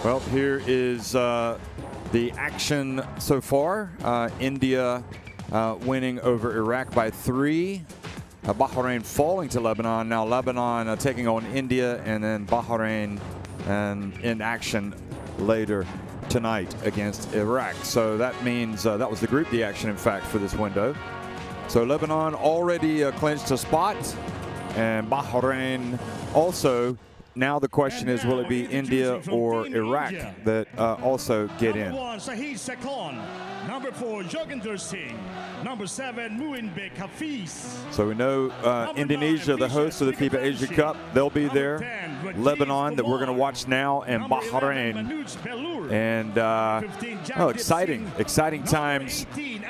Well, here is the action so far. India winning over Iraq by 3. Bahrain falling to Lebanon. Now Lebanon taking on India, and then Bahrain and in action later tonight against Iraq. So that means that was the Group D action, in fact, for this window. So Lebanon already clinched a spot, and Bahrain also. Now the question is, will it be India or Iraq that also get in? Number 1, Sahid Sekon. Number 4, Joginder Singh. Number 7, Muinbek Hafiz. So we know Indonesia, the host of the FIBA Asia Cup, they'll be there. 10, Lebanon, that we're going to watch now, and Bahrain. And exciting times. 18,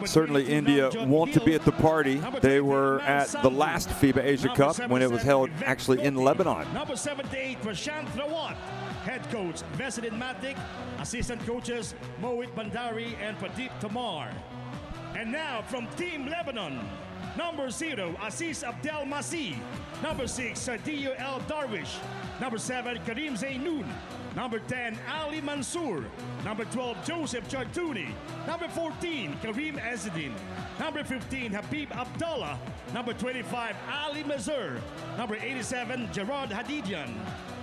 Certainly India want to be at the party. They were at the last FIBA Asia Cup when it was held actually in Lebanon. Number 78, Prashant Rawat. Head coach, Veselin Matic. Assistant coaches, Mohit Bandari and Pradeep Tamar. And now from Team Lebanon, number 0, Aziz Abdel Masi. Number 6, Sardio El Darwish. Number 7, Karim Zainoun. Number 10, Ali Mansour. Number 12, Joseph Chartouni. Number 14, Karim Ezedin. Number 15, Habib Abdallah. Number 25, Ali Mazur. Number 87, Gerard Hadidian.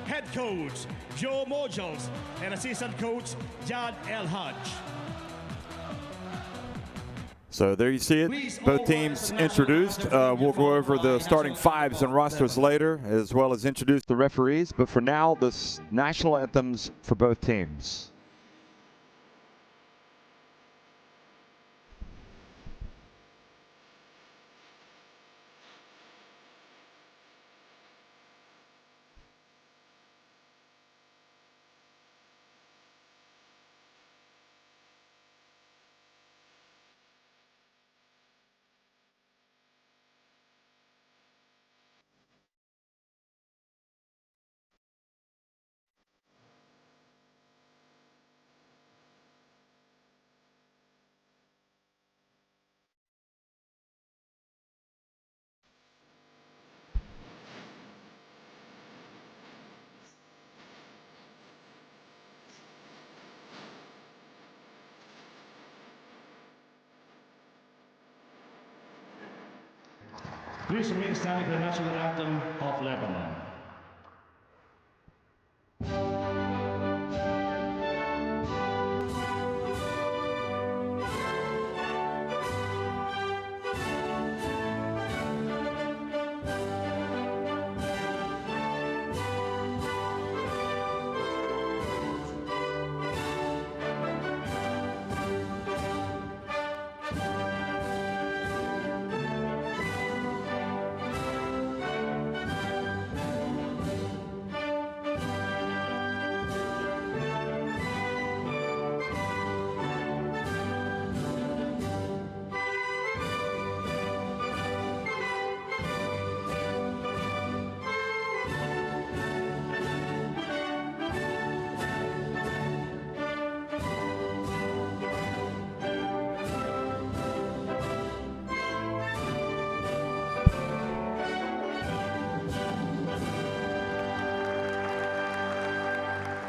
Head coach, Joe Mojals. And assistant coach, Jad El Hajj. So there you see it, both teams introduced. We'll go over the starting 5s and rosters later, as well as introduce the referees. But for now, the national anthems for both teams. Please remain standing for the national anthem of Lebanon.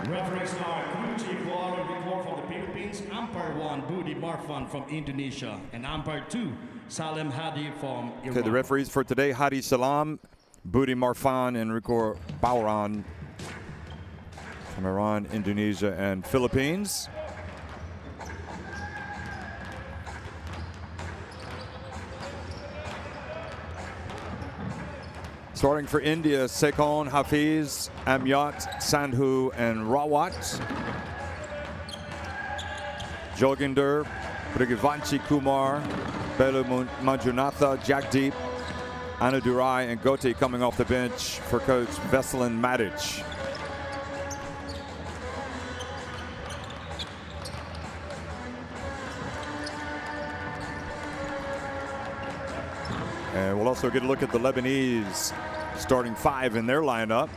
Referees are Kruci Kuala Rikor from the Philippines, Umpire 1, Budi Marfan from Indonesia, and Umpire 2, Salem Hadi from Iran. Okay, the referees for today, Hadi Salam, Budi Marfan, and Rikor Bauran from Iran, Indonesia, and Philippines. Starting for India, Sekon, Hafiz, Amyat, Sandhu, and Rawat. Joginder, Brigavanchi Kumar, Belu Manjunatha, Jagdeep, Anadurai, and Gote coming off the bench for coach Veselin Matic. And we'll also get a look at the Lebanese starting 5 in their lineup.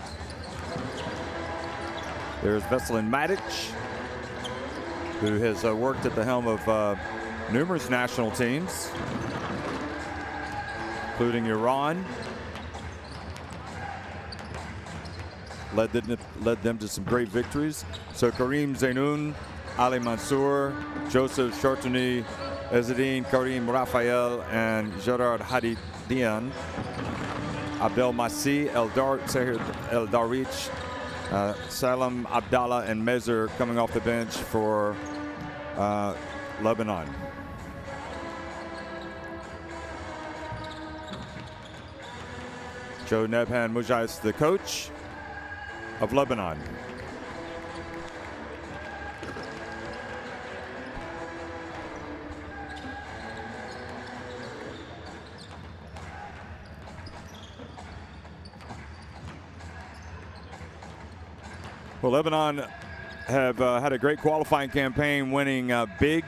There's Veselin Matic, who has worked at the helm of numerous national teams, including Iran, led them to some great victories. So Karim Zainoun, Ali Mansour, Joseph Chartuni, Ezzedine Karim Raphael, and Gerard Hadidian, Abdel Massi, Sahir El Darich, Salam Abdallah, and Mezer coming off the bench for Lebanon. Joe Nebhan Mujais, the coach of Lebanon. Well, Lebanon have had a great qualifying campaign, winning big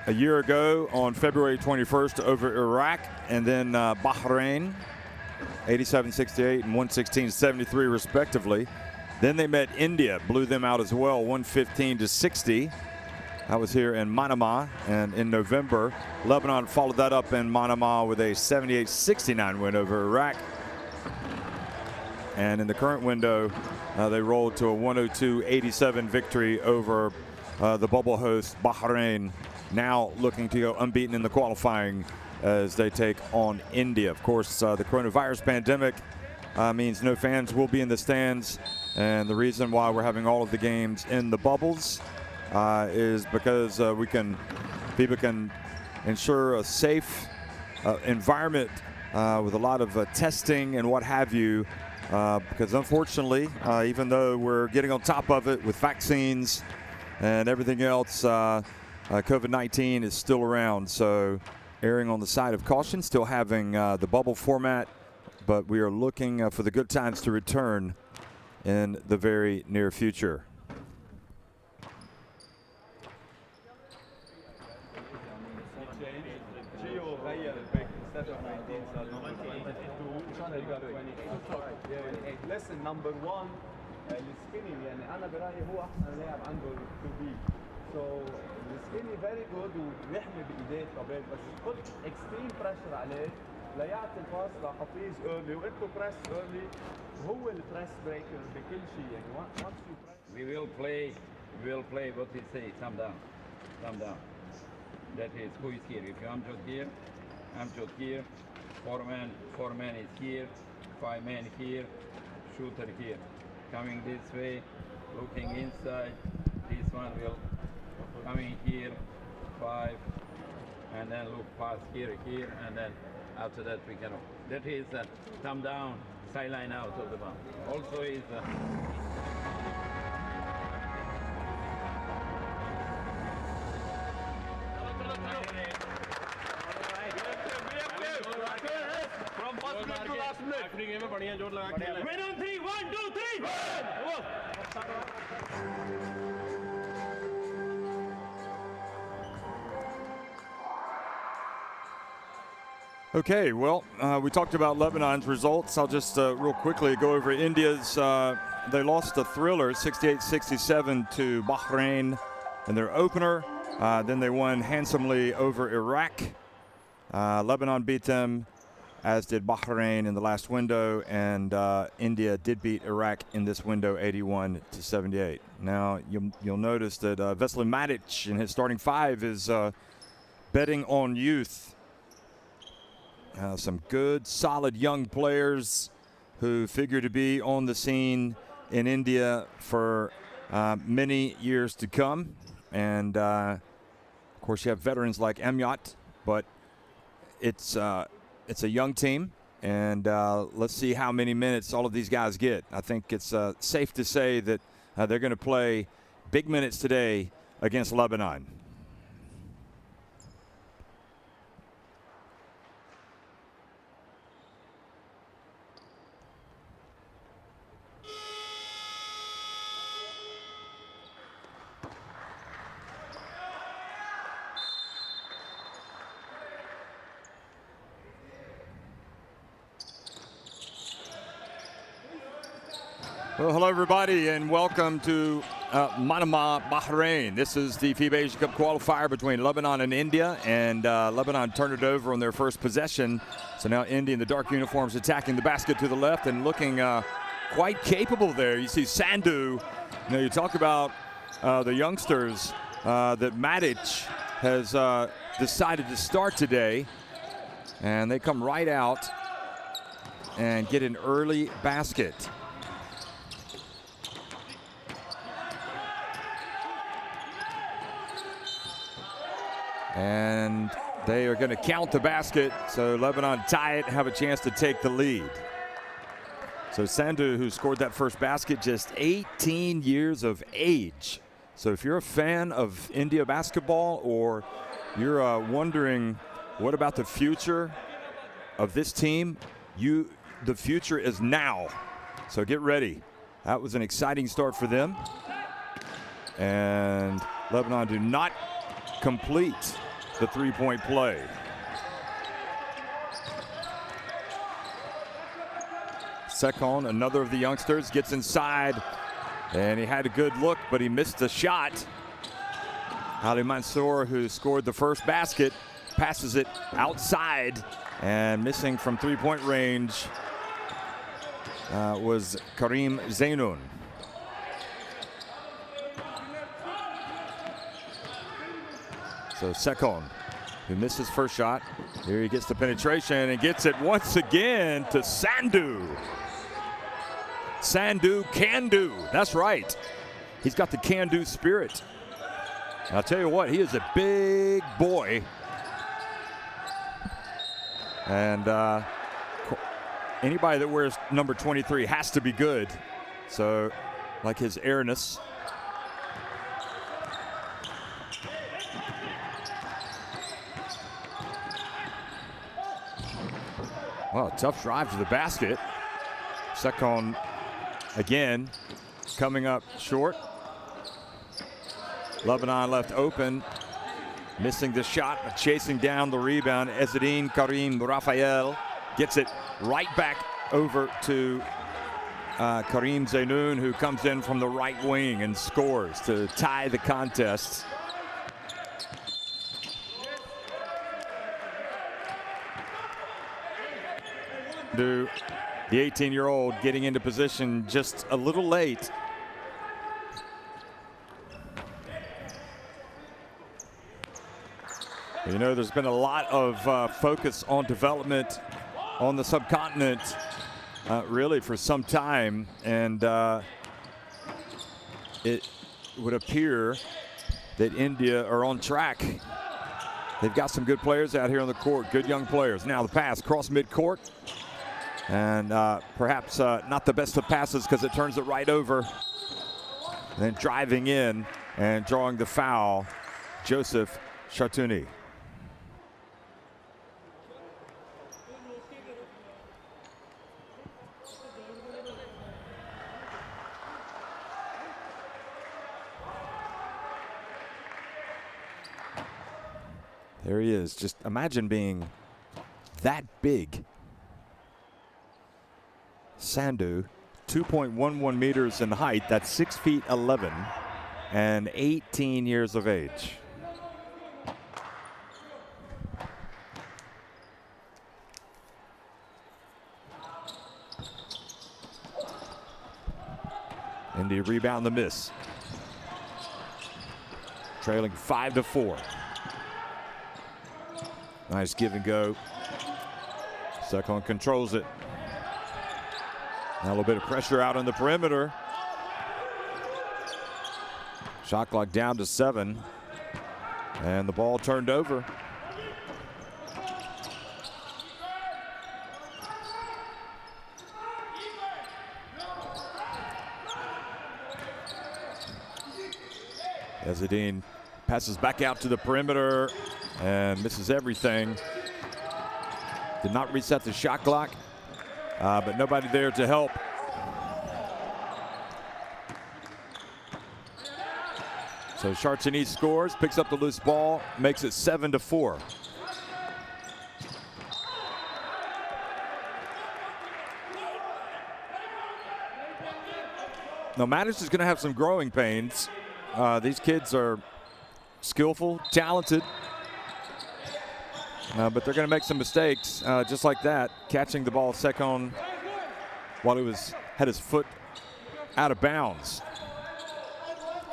a year ago on February 21st over Iraq, and then Bahrain, 87-68 and 116-73 respectively. Then they met India, blew them out as well, 115-60. That was here in Manama, and in November, Lebanon followed that up in Manama with a 78-69 win over Iraq. And in the current window, they rolled to a 102-87 victory over the bubble host Bahrain, now looking to go unbeaten in the qualifying as they take on India. Of course, the coronavirus pandemic means no fans will be in the stands, and the reason why we're having all of the games in the bubbles is because FIBA can ensure a safe environment with a lot of testing and what have you. Because unfortunately, even though we're getting on top of it with vaccines and everything else, COVID-19 is still around. So erring on the side of caution, still having the bubble format, but we are looking for the good times to return in the very near future. Listen, number one, السكيني يعني أنا برأيي هو أحسن لاعب عنده to be. So السكيني very good وبيحمي بإيديه طبيعي، بس put extreme pressure عليه ليعطي الباس لحفيظ early وأنتو press early وهو البريس بريكر بكل شيء يعني once you press. We will play what he say, thumb down. That is who is here. If I'm just here, four man is here, 5 men here, shooter here. Coming this way, looking inside, this one will coming here, 5, and then look past here, and then after that we can. That is thumb down, sideline out of the ball. Also is. Win on 3, 1, 2, 3. Okay, well, we talked about Lebanon's results. I'll just real quickly go over India's. They lost a thriller, 68-67 to Bahrain in their opener. Then they won handsomely over Iraq. Lebanon beat them, as did Bahrain in the last window, and India did beat Iraq in this window 81-78. Now you'll notice that Veselin Matic in his starting 5 is betting on youth. Some good, solid young players who figure to be on the scene in India for many years to come. And of course you have veterans like Amyat, but it's a young team, and let's see how many minutes all of these guys get. I think it's safe to say that they're going to play big minutes today against Lebanon. Well, hello everybody, and welcome to Manama, Bahrain. This is the FIBA Asia Cup qualifier between Lebanon and India, and Lebanon turned it over on their first possession. So now India in the dark uniforms attacking the basket to the left and looking quite capable there. You see Sandu. You talk about the youngsters that Matic has decided to start today, and they come right out and get an early basket. And they are going to count the basket, so Lebanon tie it and have a chance to take the lead. So Sandu, who scored that first basket, just 18 years of age. So if you're a fan of India basketball, or you're wondering what about the future of this team, the future is now. So get ready. That was an exciting start for them. And Lebanon do not complete the three-point play. Sekon, another of the youngsters, gets inside, and he had a good look, but he missed the shot. Ali Mansour, who scored the first basket, passes it outside, and missing from three-point range was Karim Zainoun. So Sekon, who missed his first shot. Here he gets the penetration and gets it once again to Sandu. Sandu can do. That's right. He's got the can-do spirit. And I'll tell you what, he is a big boy. And anybody that wears number 23 has to be good. So, like his airness. Well, tough drive to the basket. Sekon again coming up short. Lebanon left open, missing the shot, but chasing down the rebound. Ezzedine Karim Raphael gets it right back over to Karim Zainoun, who comes in from the right wing and scores to tie the contest. The 18-year-old getting into position just a little late. You know, there's been a lot of focus on development on the subcontinent really for some time, and it would appear that India are on track. They've got some good players out here on the court, good young players. Now the pass across midcourt. And perhaps not the best of passes because it turns it right over. And then driving in and drawing the foul, Joseph Chartouni. There he is. Just imagine being that big. Sandu, 2.11 meters in height. That's 6 feet 11 and 18 years of age. India rebound the miss. Trailing 5-4. Nice give and go. Sekon controls it. Now a little bit of pressure out on the perimeter. Shot clock down to 7. And the ball turned over. Ezzedine passes back out to the perimeter and misses everything. Did not reset the shot clock. But nobody there to help. So Chartouni scores, picks up the loose ball, makes it 7-4. Now Matic is going to have some growing pains. These kids are skillful, talented. But they're going to make some mistakes, just like that. Catching the ball, Sekon while he had his foot out of bounds.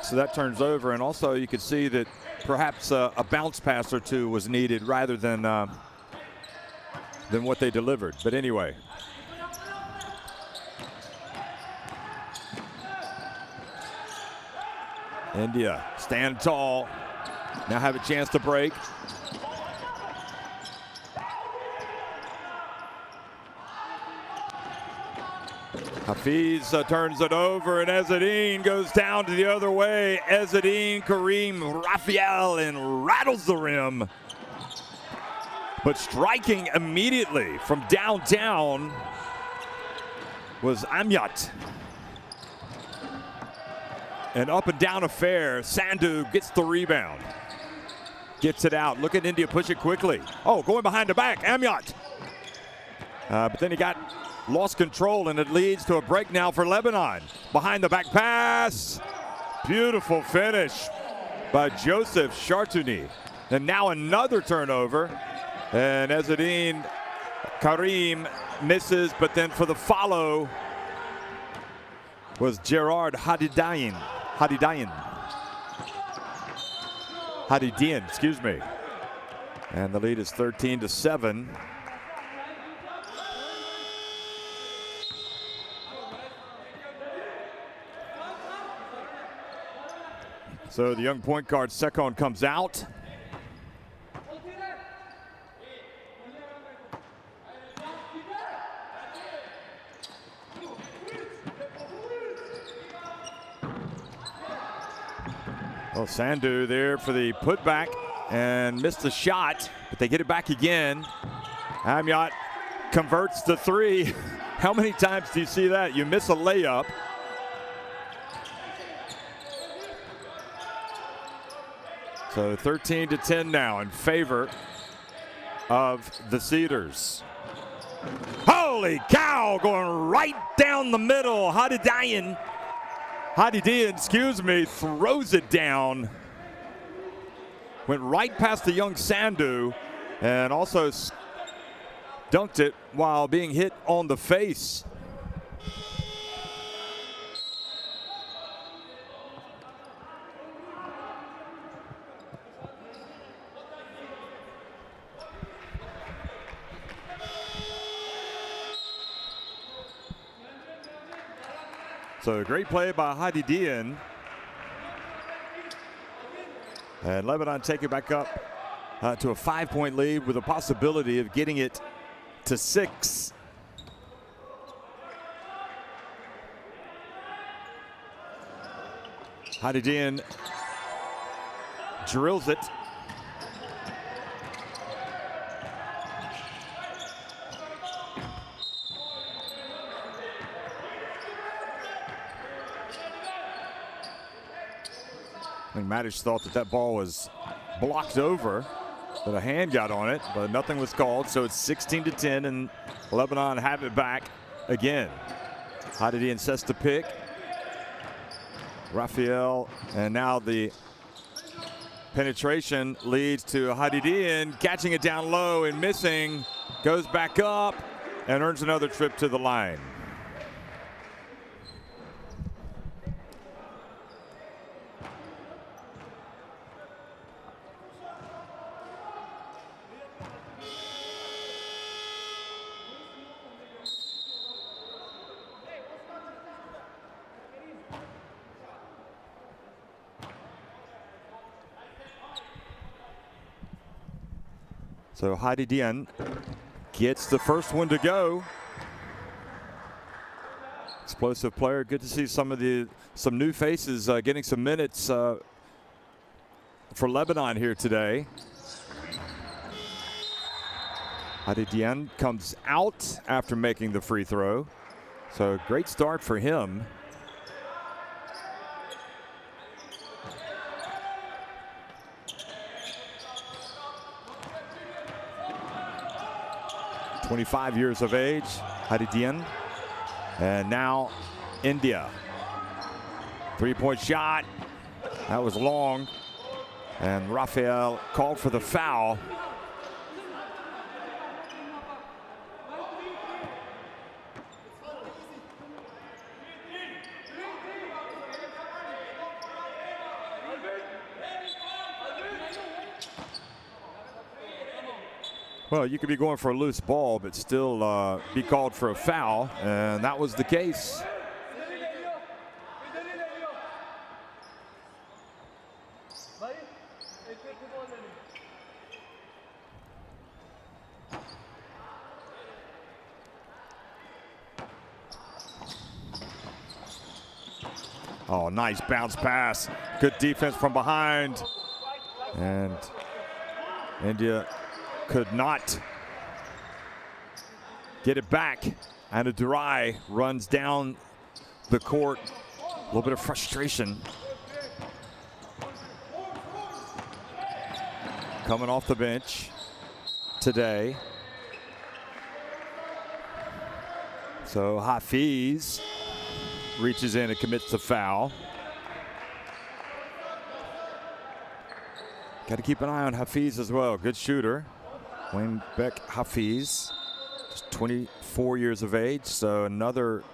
So that turns over, and also you could see that perhaps a bounce pass or two was needed rather than what they delivered. But anyway. India stand tall, now have a chance to break. Hafiz turns it over, and Ezzedine goes down to the other way. Ezzedine, Kareem, Raphael, and rattles the rim. But striking immediately from downtown was Amyat. An up and down affair. Sandhu gets the rebound. Gets it out. Look at India push it quickly. Oh, going behind the back, Amyat. But then he lost control, and it leads to a break now for Lebanon. Behind the back pass. Beautiful finish by Joseph Chartouni. And now another turnover. And Ezzedine Kareem misses, but then for the follow was Gerard Hadidian, excuse me. And the lead is 13-7. So the young point guard, Sekon, comes out. Well, Sandhu there for the putback and missed the shot, but they get it back again. Amyat converts the three. How many times do you see that? You miss a layup. So 13-10 now in favor of the Cedars. Holy cow, going right down the middle. Hadidian, throws it down. Went right past the young Sandhu and also dunked it while being hit on the face. So great play by Hadidian. And Lebanon take it back up to a 5-point lead with a possibility of getting it to 6. Hadidian drills it. I think Madish thought that ball was blocked over, but a hand got on it, but nothing was called. So it's 16-10, and Lebanon have it back again. Hadidian sets the pick. Raphael, and now the penetration leads to Hadidian catching it down low and missing. Goes back up and earns another trip to the line. So Hadidian gets the first one to go. Explosive player. Good to see some new faces getting some minutes for Lebanon here today. Hadidian comes out after making the free throw. So great start for him. (25 years of age, Hadidian. And now India. 3-point shot. That was long. And Raphael called for the foul. Well, you could be going for a loose ball, but still be called for a foul, and that was the case. Oh, nice bounce pass. Good defense from behind. And India could not get it back. Durai runs down the court. A little bit of frustration. Coming off the bench today. So Hafiz reaches in and commits the foul. Got to keep an eye on Hafiz as well. Good shooter. Wayne Beck Hafiz, just 24 years of age. So another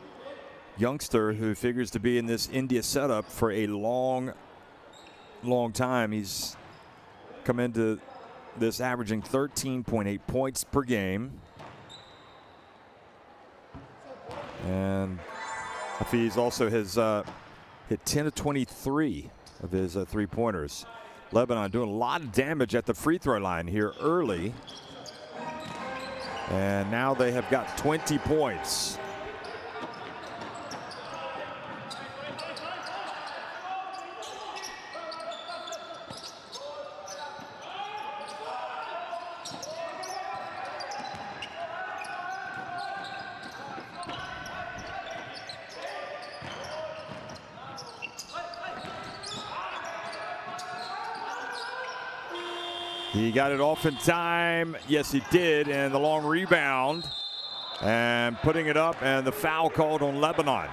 youngster who figures to be in this India setup for a long time. He's come into this averaging 13.8 points per game. And Hafiz also has hit 10 of 23 of his three-pointers. Lebanon doing a lot of damage at the free throw line here early. And now they have got 20 points. He got it off in time. Yes, he did. And the long rebound and putting it up, and the foul called on Lebanon.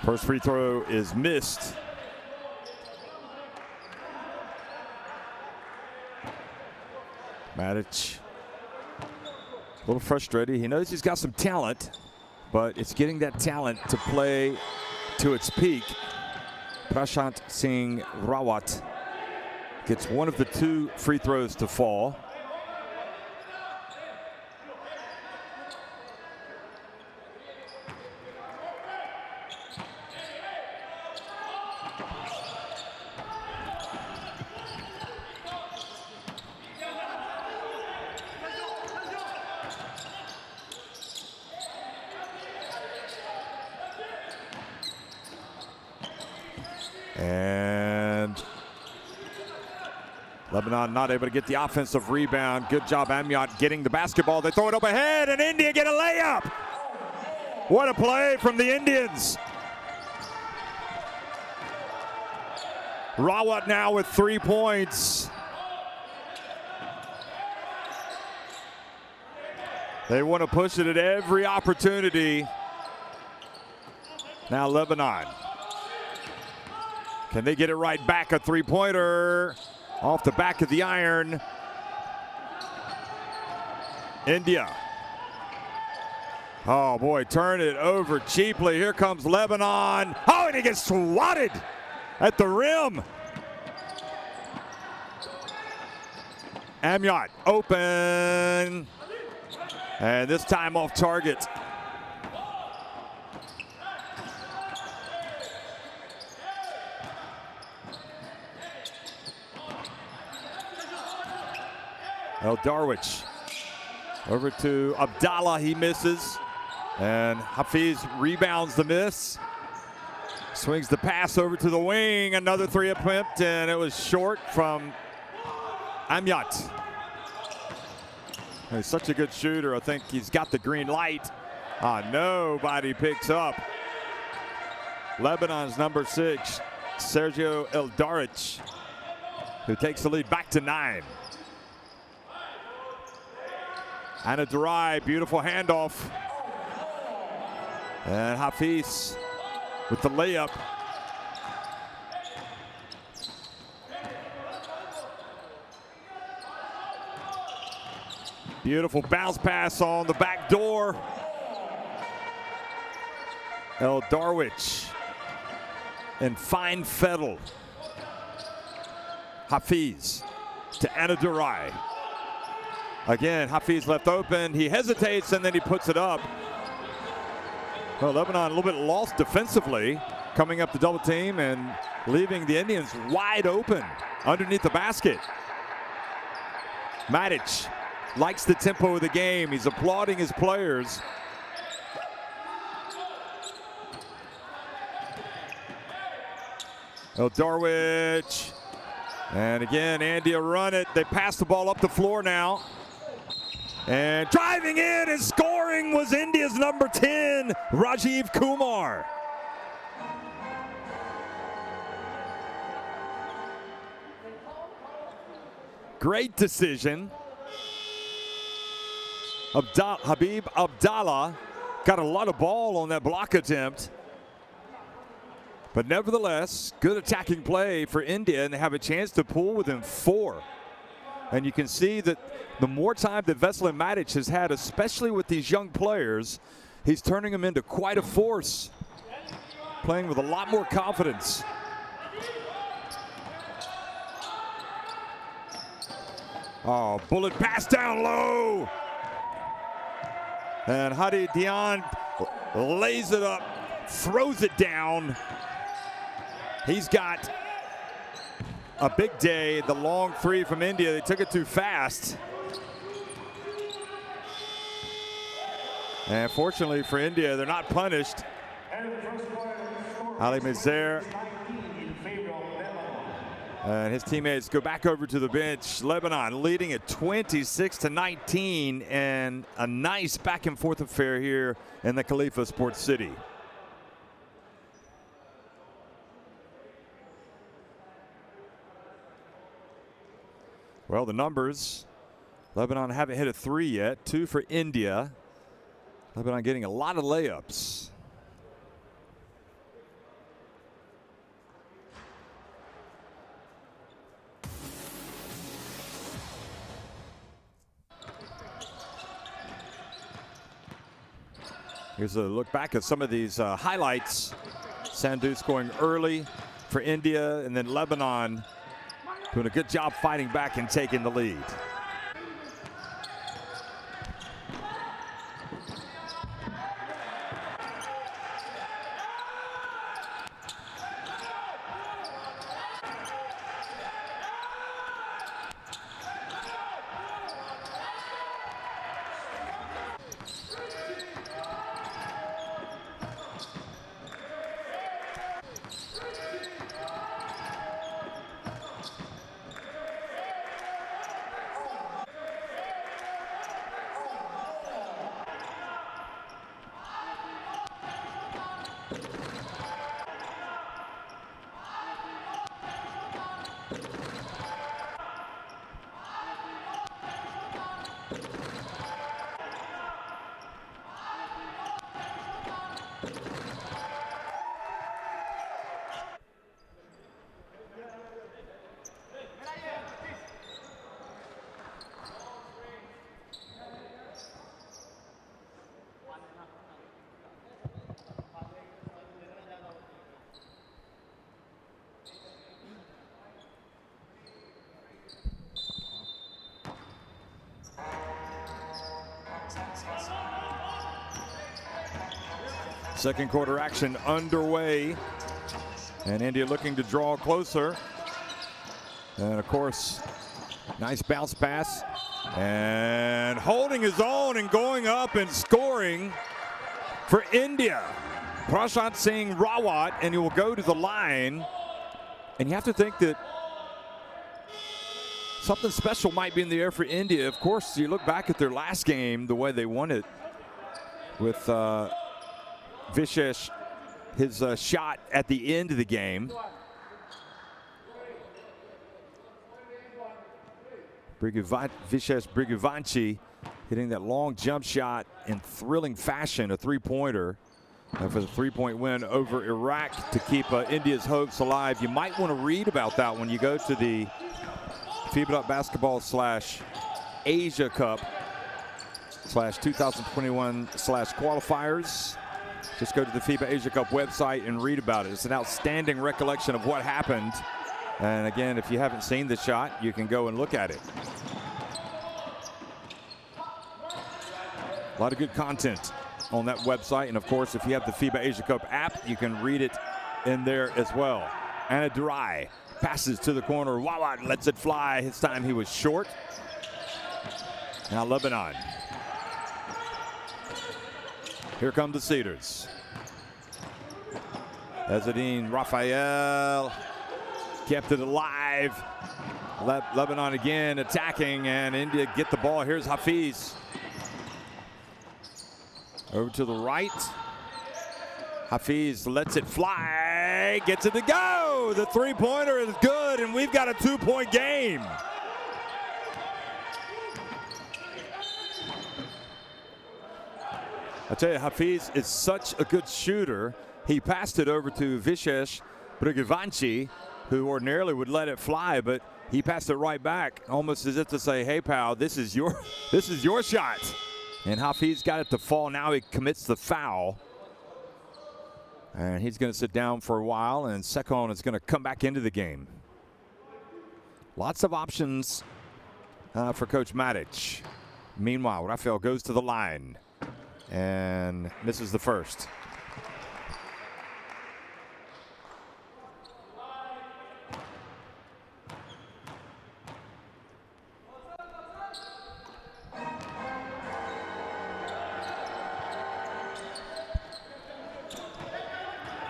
First free throw is missed. Matic a little frustrated. He knows he's got some talent, but it's getting that talent to play to its peak. Prashant Singh Rawat gets one of the two free throws to fall. And Lebanon not able to get the offensive rebound. Good job, Amyat, getting the basketball. They throw it up ahead, and India get a layup. What a play from the Indians. Rawat now with 3 points. They want to push it at every opportunity. Now Lebanon. Can they get it right back? A three-pointer off the back of the iron. India. Oh, boy, turn it over cheaply. Here comes Lebanon. Oh, and he gets swatted at the rim. Amyat open. And this time off target. Darwich over to Abdallah. He misses. And Hafiz rebounds the miss. Swings the pass over to the wing. Another three attempt, and it was short from Amyat. He's such a good shooter. I think he's got the green light. Nobody picks up. Lebanon's number 6, Sergio Eldarich, who takes the lead back to 9. Durai, beautiful handoff. And Hafiz with the layup. Beautiful bounce pass on the back door. El Darwich and fine Fettel. Hafiz to Anadurai. Again, Hafiz left open. He hesitates and then he puts it up. Well, Lebanon a little bit lost defensively, coming up the double team and leaving the Indians wide open underneath the basket. Matic likes the tempo of the game. He's applauding his players. El Darwich. And again, India run it. They pass the ball up the floor now. And driving in and scoring was India's number 10, Rajiv Kumar. Great decision. Habib Abdallah got a lot of ball on that block attempt. But nevertheless, good attacking play for India, and they have a chance to pull within 4. And you can see that the more time that Veselin Matic has had, especially with these young players, he's turning them into quite a force, playing with a lot more confidence. Oh, bullet pass down low. And Hadi Dian lays it up, throws it down. He's got a big day. The long three from India, they took it too fast. And fortunately for India, they're not punished. Ali Mazer and his teammates go back over to the bench. Lebanon leading at 26-19, and a nice back and forth affair here in the Khalifa Sports City. Well, the numbers, Lebanon haven't hit a 3 yet, 2 for India. Lebanon getting a lot of layups. Here's a look back at some of these highlights. Sandhu scoring early for India, and then Lebanon doing a good job fighting back and taking the lead. Second quarter action underway, and India looking to draw closer. And of course, nice bounce pass, and holding his own and going up and scoring for India. Prashant Singh Rawat, and he will go to the line. And you have to think that something special might be in the air for India. Of course, you look back at their last game, the way they won it with Vishesh, his shot at the end of the game. Vishesh Briguvanchi hitting that long jump shot in thrilling fashion, a three-pointer. for the 3-point win over Iraq to keep India's hopes alive. You might want to read about that when you go to the FIBA Basketball/Asia Cup /2021/Qualifiers. Just go to the FIBA Asia Cup website and read about it. It's an outstanding recollection of what happened. And again, if you haven't seen the shot, you can go and look at it. A lot of good content on that website. And of course, if you have the FIBA Asia Cup app, you can read it in there as well. Anna Durai passes to the corner. Wawat lets it fly. His time he was short. Now Lebanon. Here come the Cedars. Ezzedine Raphael kept it alive. Lebanon again attacking, and India get the ball. Here's Hafiz. Over to the right. Hafiz lets it fly, gets it to go. The three-pointer is good, and we've got a 2-point game. I tell you, Hafiz is such a good shooter. He passed it over to Vishesh Brigavanchi, who ordinarily would let it fly, but he passed it right back, almost as if to say, "Hey, pal, this is your shot." And Hafiz got it to fall. Now he commits the foul, and he's going to sit down for a while. And Sekon is going to come back into the game. Lots of options for Coach Matic. Meanwhile, Raphael goes to the line and misses the first.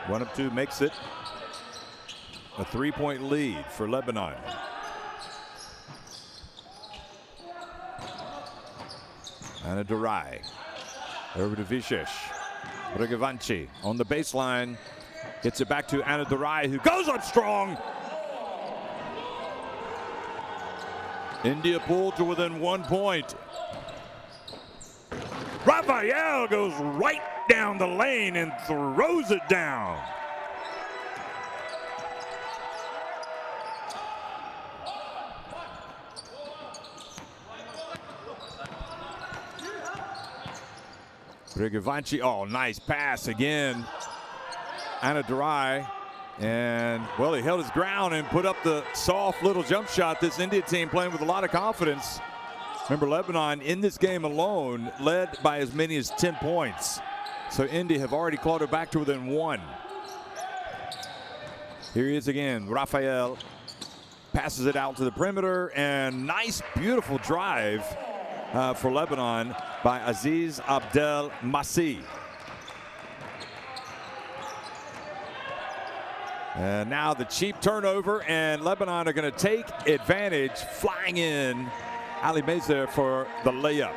One of two makes it a 3-point lead for Lebanon. Anna Durai over to Vishesh Brigavanchi on the baseline, gets it back to Anna Durai, who goes up strong. India pulled to within 1 point. Raphael goes right down the lane and throws it down. Brigavanchi, oh, nice pass again. Anna Durai, and well, he held his ground and put up the soft little jump shot. This India team playing with a lot of confidence. Remember, Lebanon in this game alone led by as many as 10 points. So India have already clawed it back to within 1. Here he is again. Raphael passes it out to the perimeter, and nice, beautiful drive for Lebanon by Aziz Abdel Masih. And now the cheap turnover, and Lebanon are going to take advantage, flying in Ali Mezer for the layup.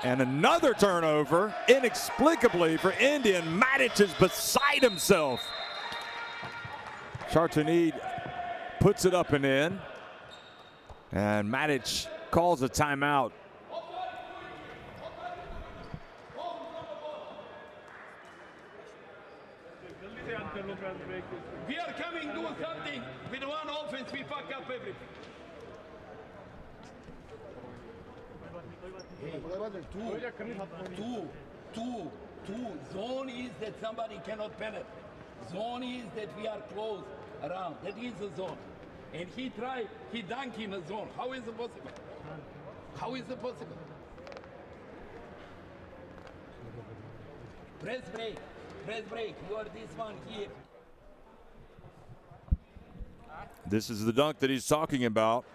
And another turnover, inexplicably for India, and Matic is beside himself. Chartonid puts it up and in, and Matic calls a timeout. We are coming to do something. With one offense, we fuck up everything. Two. Zone is that somebody cannot penetrate. Zone is that we are close around. That is a zone. And he dunked in a zone. How is it possible? How is it possible? Press break. You are this one here. This is the dunk that he's talking about.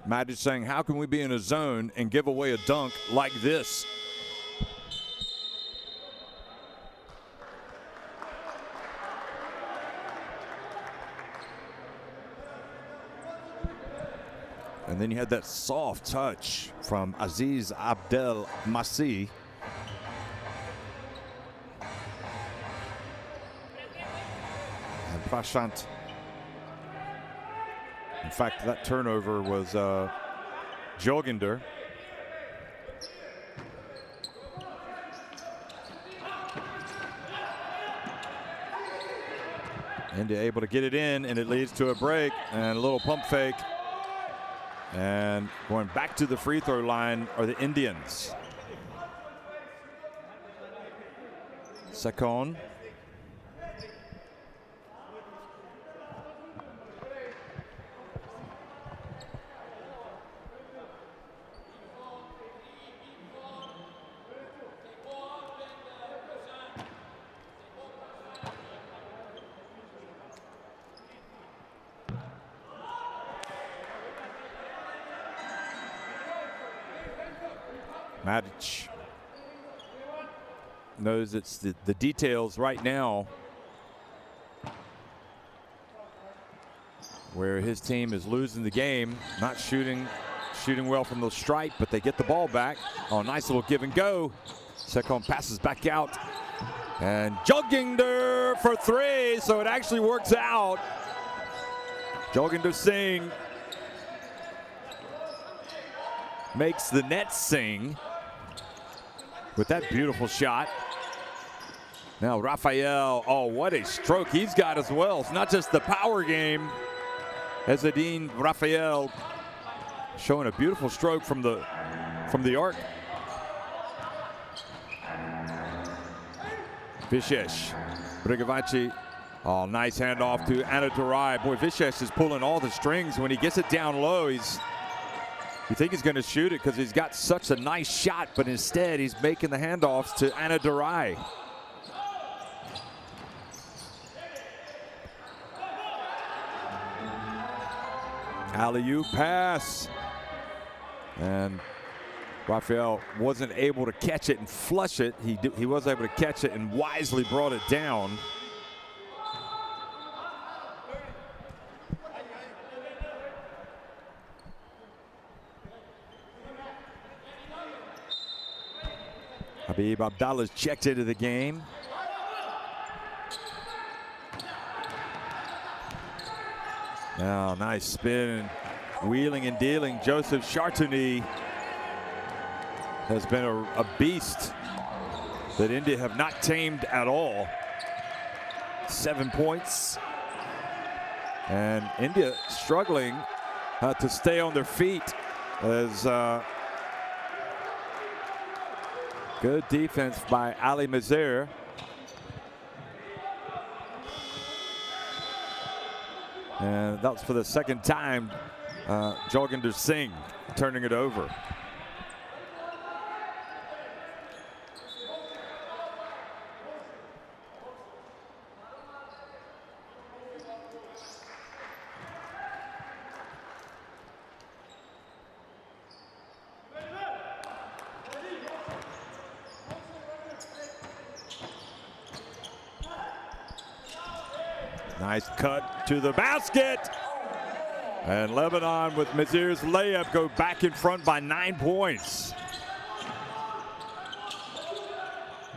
Matic saying, how can we be in a zone and give away a dunk like this? And then you had that soft touch from Aziz Abdel Masih. And Prashant. In fact, that turnover was Joginder. India able to get it in, and it leads to a break and a little pump fake. And going back to the free throw line are the Indians. Sekon. Matic knows it's the details right now where his team is losing the game, not shooting well from the stripe, but they get the ball back. Oh, nice little give and go. Sekon passes back out, and Joginder for three, so it actually works out. Joginder Singh makes the net sing with that beautiful shot. Now Raphael, oh, what a stroke he's got as well. It's not just the power game. Ezzedine Raphael showing a beautiful stroke from the arc. Vishesh, Brigavachi, oh, nice handoff to Anadurai. Boy, Vishesh is pulling all the strings. When he gets it down low, you think he's going to shoot it because he's got such a nice shot, but instead he's making the handoffs to Anadurai. Alley-oop pass. And Raphael wasn't able to catch it and flush it. He was able to catch it and wisely brought it down. Habib Abdallah's checked into the game. Now, nice spin, wheeling and dealing. Joseph Chartuni has been a beast that India have not tamed at all. 7 points. And India struggling to stay on their feet as good defense by Ali Mazer. And that was for the second time. Joginder Singh turning it over. Nice cut to the basket. And Lebanon with Mazir's layup go back in front by 9 points.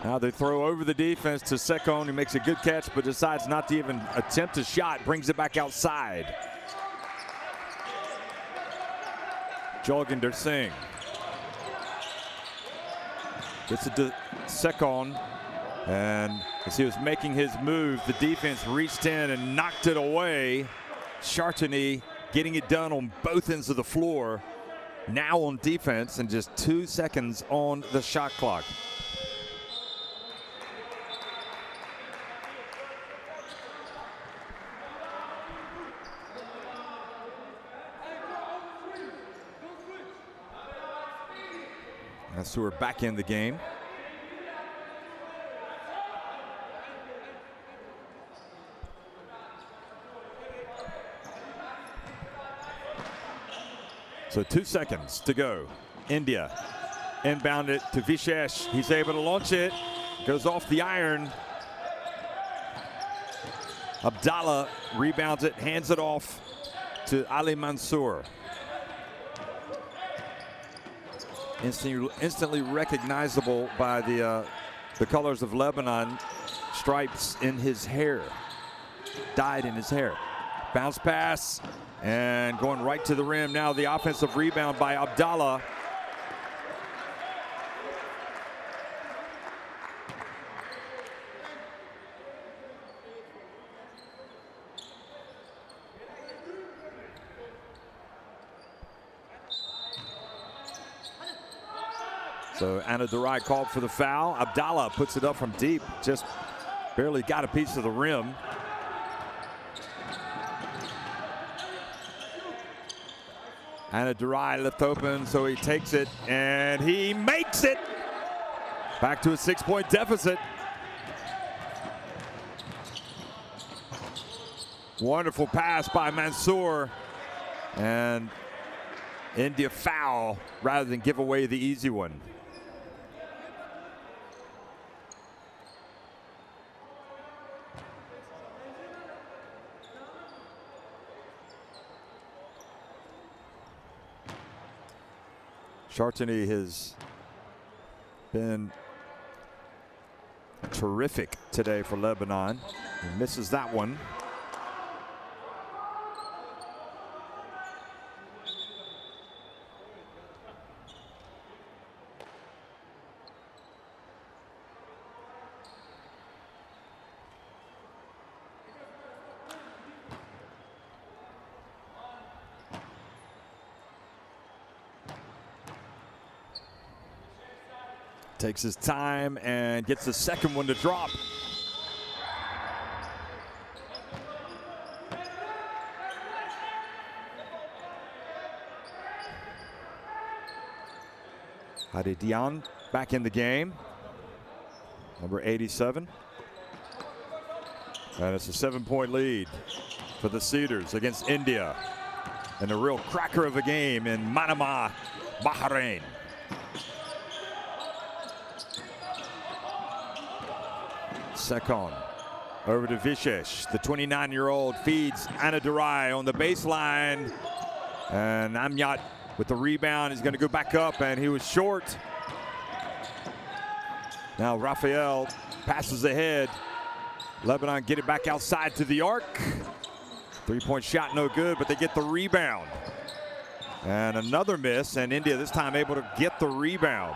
Now they throw over the defense to Sekon, who makes a good catch but decides not to even attempt a shot, brings it back outside. Joginder Singh gets it to Sekon. And as he was making his move, the defense reached in and knocked it away. Chartuni getting it done on both ends of the floor. Now on defense, and just 2 seconds on the shot clock. That's who we're back in the game. So 2 seconds to go. India inbound it to Vishesh. He's able to launch it. Goes off the iron. Abdallah rebounds it, hands it off to Ali Mansour. Instantly recognizable by the colors of Lebanon, stripes in his hair, dyed in his hair. Bounce pass and going right to the rim. Now the offensive rebound by Abdallah. So Anadurai called for the foul. Abdallah puts it up from deep. Just barely got a piece of the rim. Anadurai left open, so he takes it and he makes it. Back to a 6-point deficit. Wonderful pass by Mansour. And India foul rather than give away the easy one. Chartani has been terrific today for Lebanon. He misses that one. Takes his time and gets the second one to drop. Hadidian back in the game. Number 87. And it's a 7-point lead for the Cedars against India. And a real cracker of a game in Manama, Bahrain. Sekon over to Vishesh. The 29-year-old feeds Anadurai on the baseline. And Amyat with the rebound is going to go back up, and he was short. Now Raphael passes ahead. Lebanon get it back outside to the arc. 3-point shot no good, but they get the rebound. And another miss, and India this time able to get the rebound.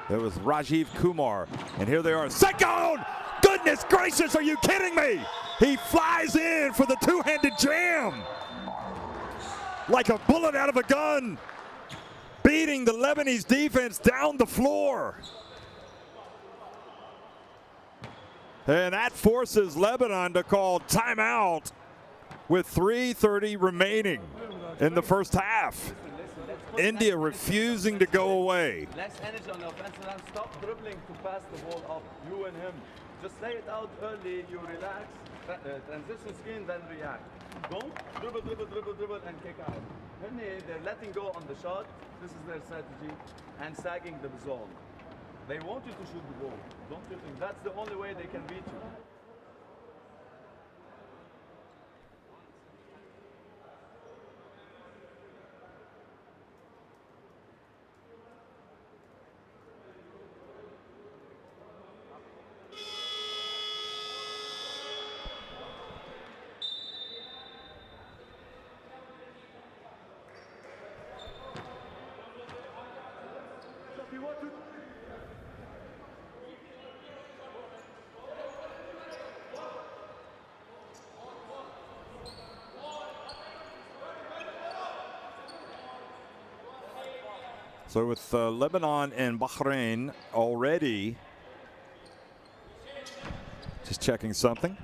It was Rajiv Kumar, and here they are. Sekon! Goodness gracious, are you kidding me? He flies in for the two-handed jam. Like a bullet out of a gun. Beating the Lebanese defense down the floor. And that forces Lebanon to call timeout with 3:30 remaining in the first half. India refusing to go away. Less energy on the offensive end. Stop dribbling to pass the ball up, you and him. Just lay it out early, you relax, transition screen, then react. Don't dribble, and kick out. They're letting go on the shot. This is their strategy. And sagging the zone. They want you to shoot the ball. Don't you think that's the only way they can beat you? So with Lebanon and Bahrain already, just checking something.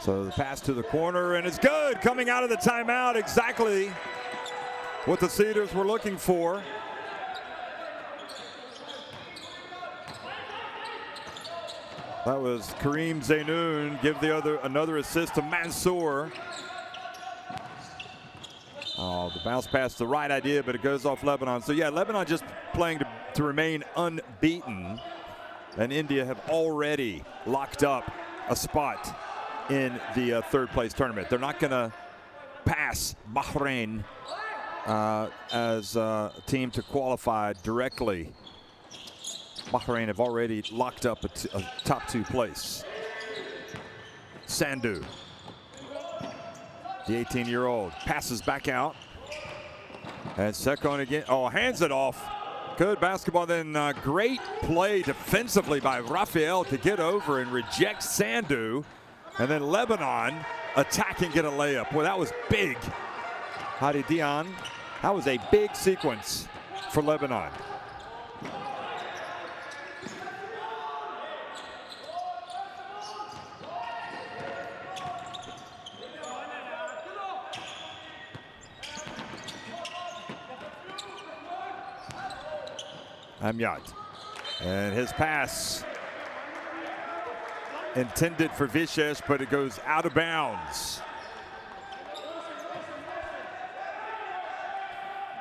So the pass to the corner, and it's good. Coming out of the timeout, exactly what the Cedars were looking for. That was Kareem Zainoun. Give another assist to Mansour. Oh, the bounce pass, the right idea, but it goes off Lebanon. So yeah, Lebanon just playing to remain unbeaten. and India have already locked up a spot in the third place tournament. They're not going to pass Bahrain as a team to qualify directly. Bahrain have already locked up a top 2 place. Sandhu, the 18-year-old, passes back out. And Sekon again. Oh, hands it off. Good basketball. Then great play defensively by Rafael to get over and reject Sandhu. And then Lebanon attack and get a layup. Well, that was big. Hadi Dian. That was a big sequence for Lebanon. Amyat, and his pass intended for Vishesh, but it goes out of bounds.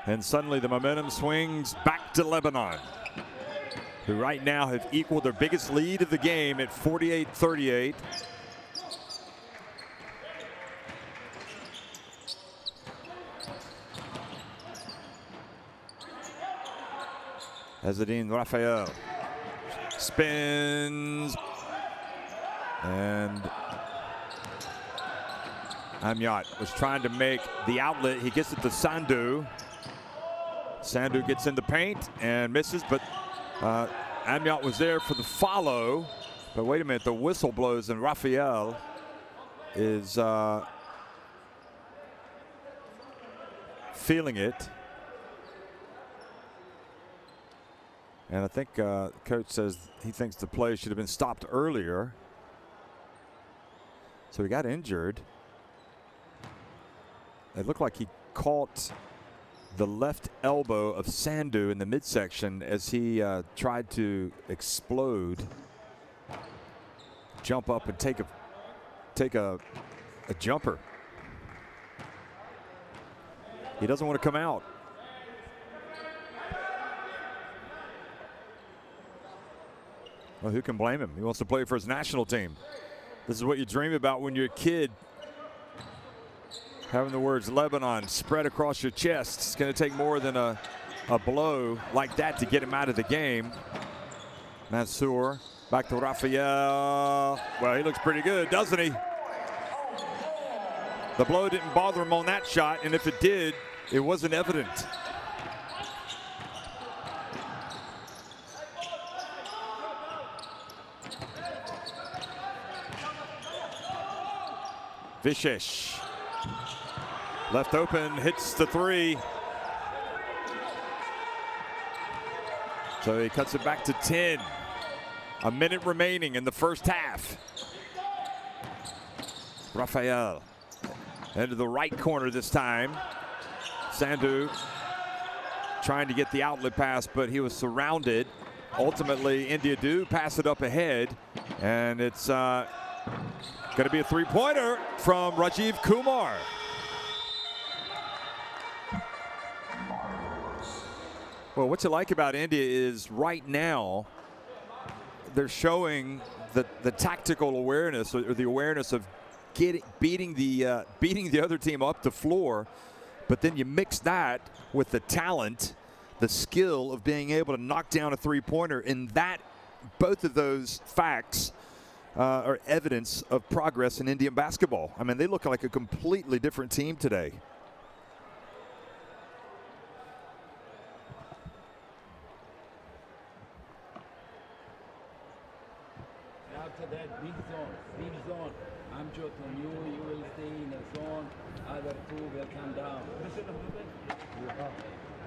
And suddenly the momentum swings back to Lebanon, who right now have equaled their biggest lead of the game at 48-38. Azzedine Raphael spins, and Amyat was trying to make the outlet. He gets it to Sandhu. Sandhu gets in the paint and misses, but Amyat was there for the follow. But wait a minute, the whistle blows, and Raphael is feeling it. And I think coach says he thinks the play should have been stopped earlier. So he got injured. It looked like he caught the left elbow of Sandhu in the midsection as he tried to explode, jump up and take a jumper. He doesn't want to come out. Well, who can blame him? He wants to play for his national team. This is what you dream about when you're a kid. Having the words Lebanon spread across your chest. It's going to take more than a blow like that to get him out of the game. Mansour back to Raphael. Well, he looks pretty good, doesn't he? The blow didn't bother him on that shot, and if it did, it wasn't evident. Vishesh, left open, hits the three. So he cuts it back to 10. A minute remaining in the first half. Raphael into the right corner this time. Sandhu trying to get the outlet pass, but he was surrounded. Ultimately, India do pass it up ahead, and it's going to be a three-pointer from Rajiv Kumar. Well, what you like about India is right now they're showing the tactical awareness, or the awareness of beating the other team up the floor, but then you mix that with the talent, the skill of being able to knock down a three-pointer, and that both of those facts are evidence of progress in Indian basketball. I mean, they look like a completely different team today. After that, big zone. Amjot and you will stay in a zone. Other two will come down.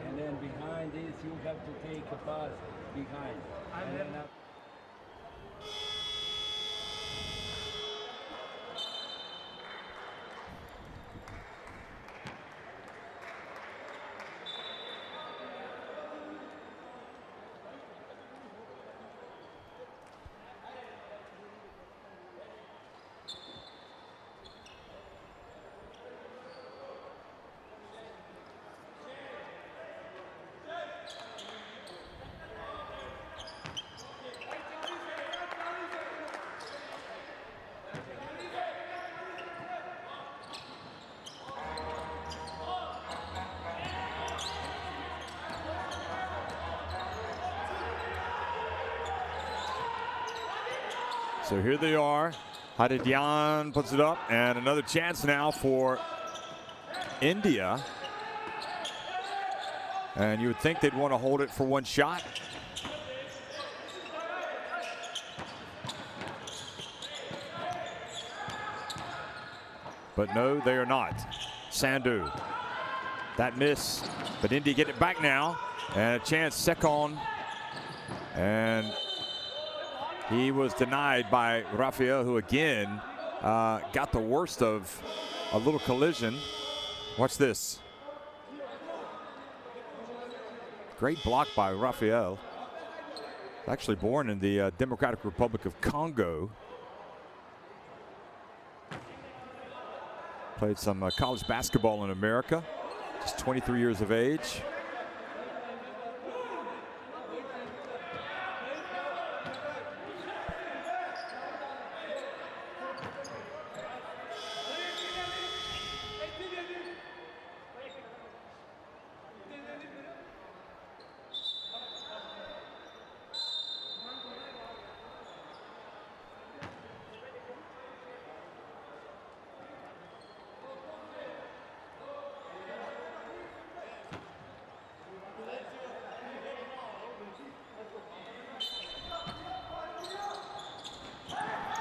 And then behind this, you have to take a pass behind. And then So here they are. Hadidian puts it up, and another chance now for India. And you would think they'd want to hold it for one shot. But no, they are not. Sandhu. That miss, but India get it back now. And a chance, Sekon. And he was denied by Rafael, who again got the worst of a little collision. Watch this. Great block by Rafael. Actually born in the Democratic Republic of Congo. Played some college basketball in America. Just 23 years of age.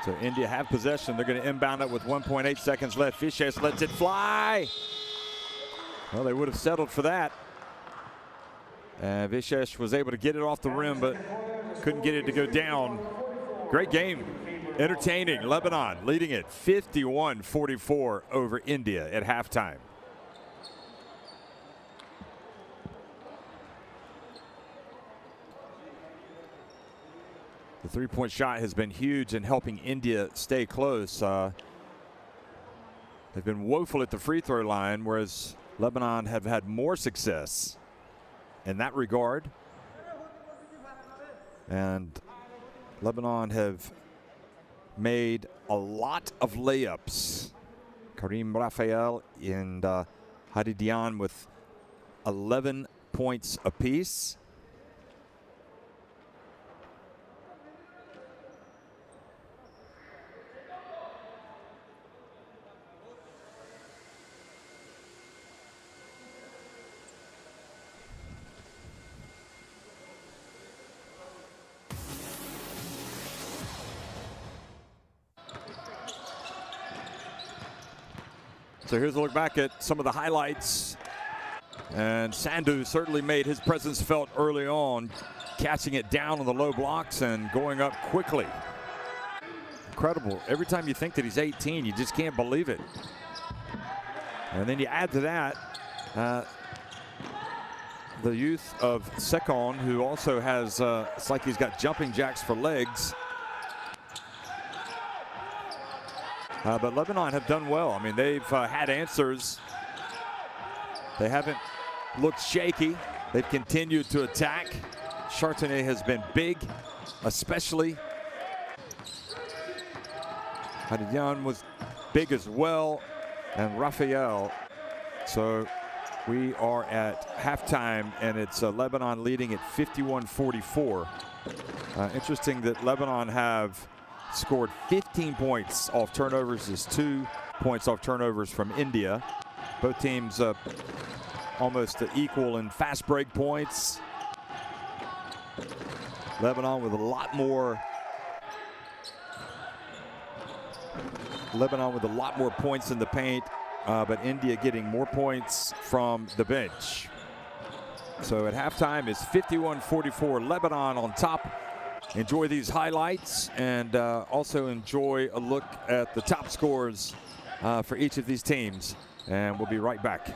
So India have possession. They're going to inbound it with 1.8 seconds left. Vishesh lets it fly. Well, they would have settled for that. And Vishesh was able to get it off the rim, but couldn't get it to go down. Great game. Entertaining. Lebanon leading it 51-44 over India at halftime. The three-point shot has been huge in helping India stay close. They've been woeful at the free throw line, whereas Lebanon have had more success in that regard. And Lebanon have made a lot of layups. Karim Rafael and Hadidian with 11 points apiece. So here's a look back at some of the highlights. And Sandhu certainly made his presence felt early on, catching it down on the low blocks and going up quickly. Incredible. Every time you think that he's 18, you just can't believe it. And then you add to that the youth of Sekon, who also has, it's like he's got jumping jacks for legs. But Lebanon have done well. I mean, they've had answers. They haven't looked shaky. They've continued to attack. Chartenay has been big, especially. Hadidian was big as well, and Rafael. So we are at halftime, and it's Lebanon leading at 51-44. Interesting that Lebanon have scored 15 points off turnovers. Is 2 points off turnovers from India. Both teams almost equal in fast break points. Lebanon with a lot more. Lebanon with a lot more points in the paint, but India getting more points from the bench. So at halftime is 51-44, Lebanon on top. Enjoy these highlights and also enjoy a look at the top scores for each of these teams. And we'll be right back.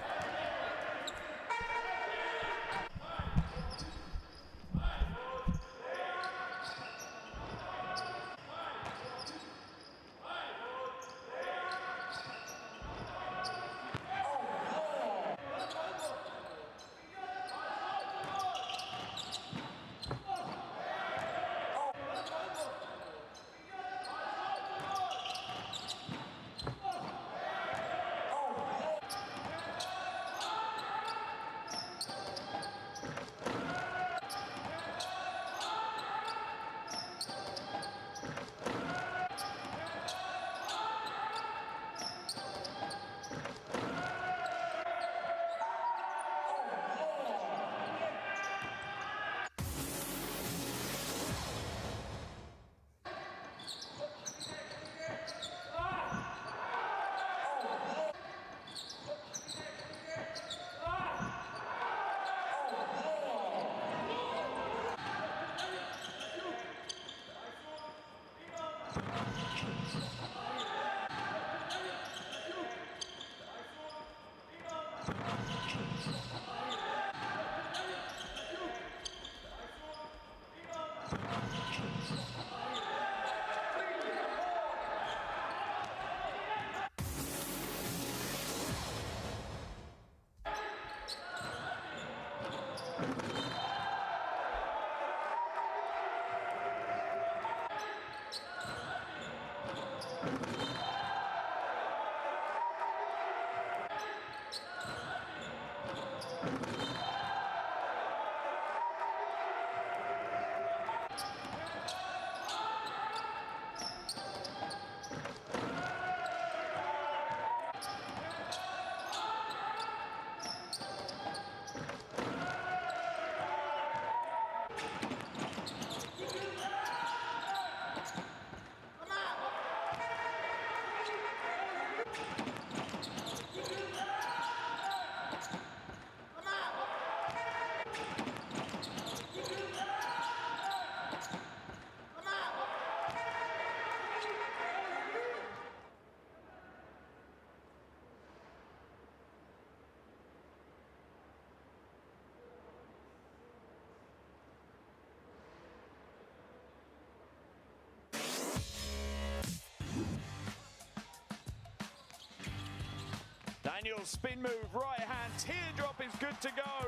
Daniel's spin move, right hand, teardrop is good to go.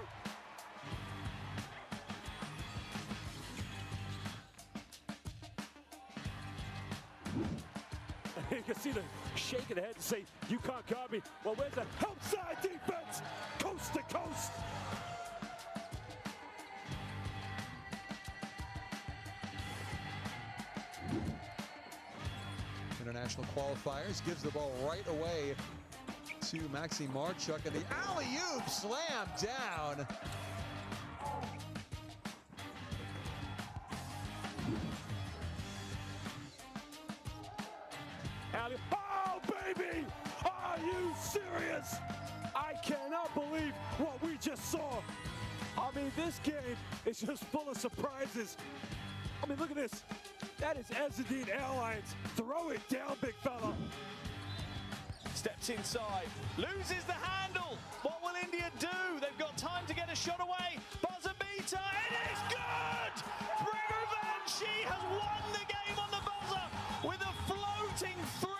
You can see the shake of the head and say, you can't guard me. Well, where's that outside defense? Coast to coast. International qualifiers, gives the ball right away to Maxi Marchuk, and the alley-oop slam down. Oh, baby! Are you serious? I cannot believe what we just saw. I mean, this game is just full of surprises. I mean, look at this. That is Ezzeddine Airlines. Throw it down, big fella. Steps inside, loses the handle. What will India do? They've got time to get a shot away. Buzzer beater, it is good! Brigovanshi has won the game on the buzzer with a floating three.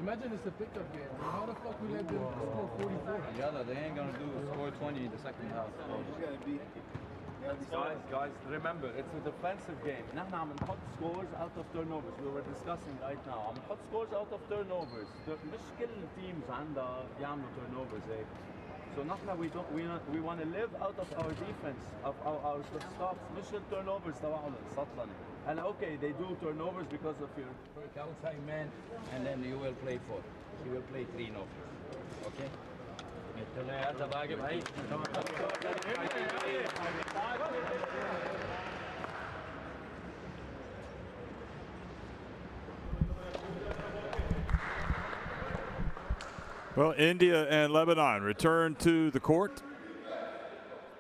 Imagine it's a pickup game. How the fuck we let them score 44? Yeah, they ain't gonna do score 20 in the second half. Guys, remember, it's a defensive game. نحن عم نحط scores out of turnovers. We were discussing right now. عم نحط scores out of turnovers. مش كل التيمز عندها بيعملوا turnovers هيك. So نحن we want to live out of our defense, of our stops, مش التيرنوفرز تبعهم السطلنة. And okay, they do turnovers because of your outside man, and then you will play 4. You will play 3 no. Okay? Well, India and Lebanon return to the court,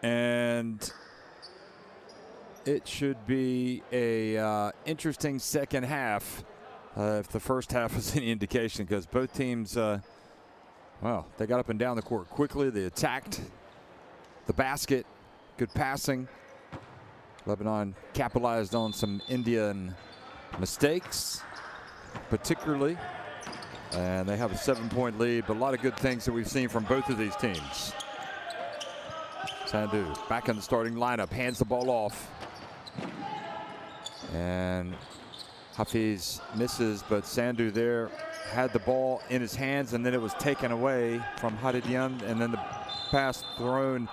and it should be a interesting second half if the first half is any indication, because both teams, well, they got up and down the court quickly. They attacked the basket, good passing. Lebanon capitalized on some Indian mistakes, particularly. And they have a 7-point lead, but a lot of good things that we've seen from both of these teams. Sandhu back in the starting lineup, hands the ball off. And Hafiz misses, but Sandhu there had the ball in his hands, and then it was taken away from Haridian, and then the pass thrown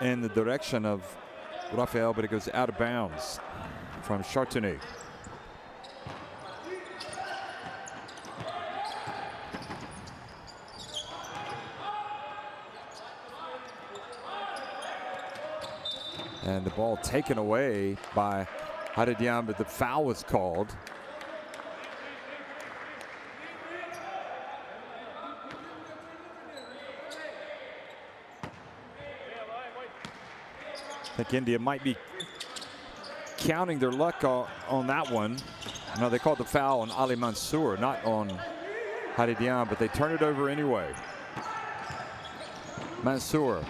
in the direction of Rafael, but it goes out of bounds from Chartuni. And the ball taken away by Haridian, but the foul was called. I think India might be counting their luck on that one. No, they called the foul on Ali Mansour, not on Haridian, but they turn it over anyway. Mansour.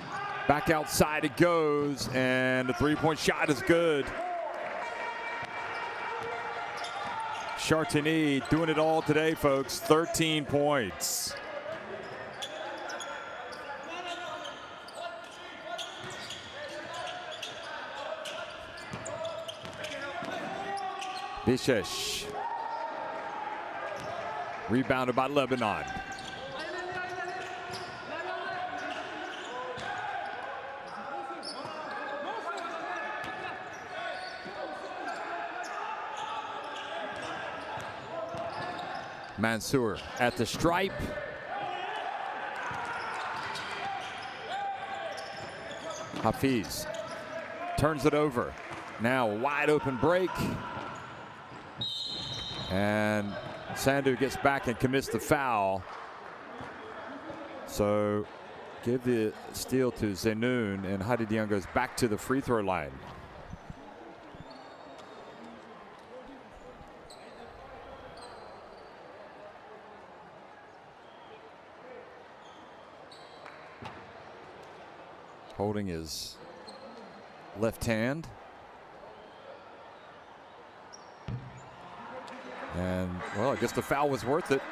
Back outside it goes, and the three-point shot is good. Chartini doing it all today, folks. 13 points. Bishesh. Rebounded by Lebanon. Mansour at the stripe. Hafiz turns it over. Now a wide open break. And Sandhu gets back and commits the foul. So give the steal to Zenoun, and Haridian goes back to the free throw line. Holding his left hand. And, well, I guess the foul was worth it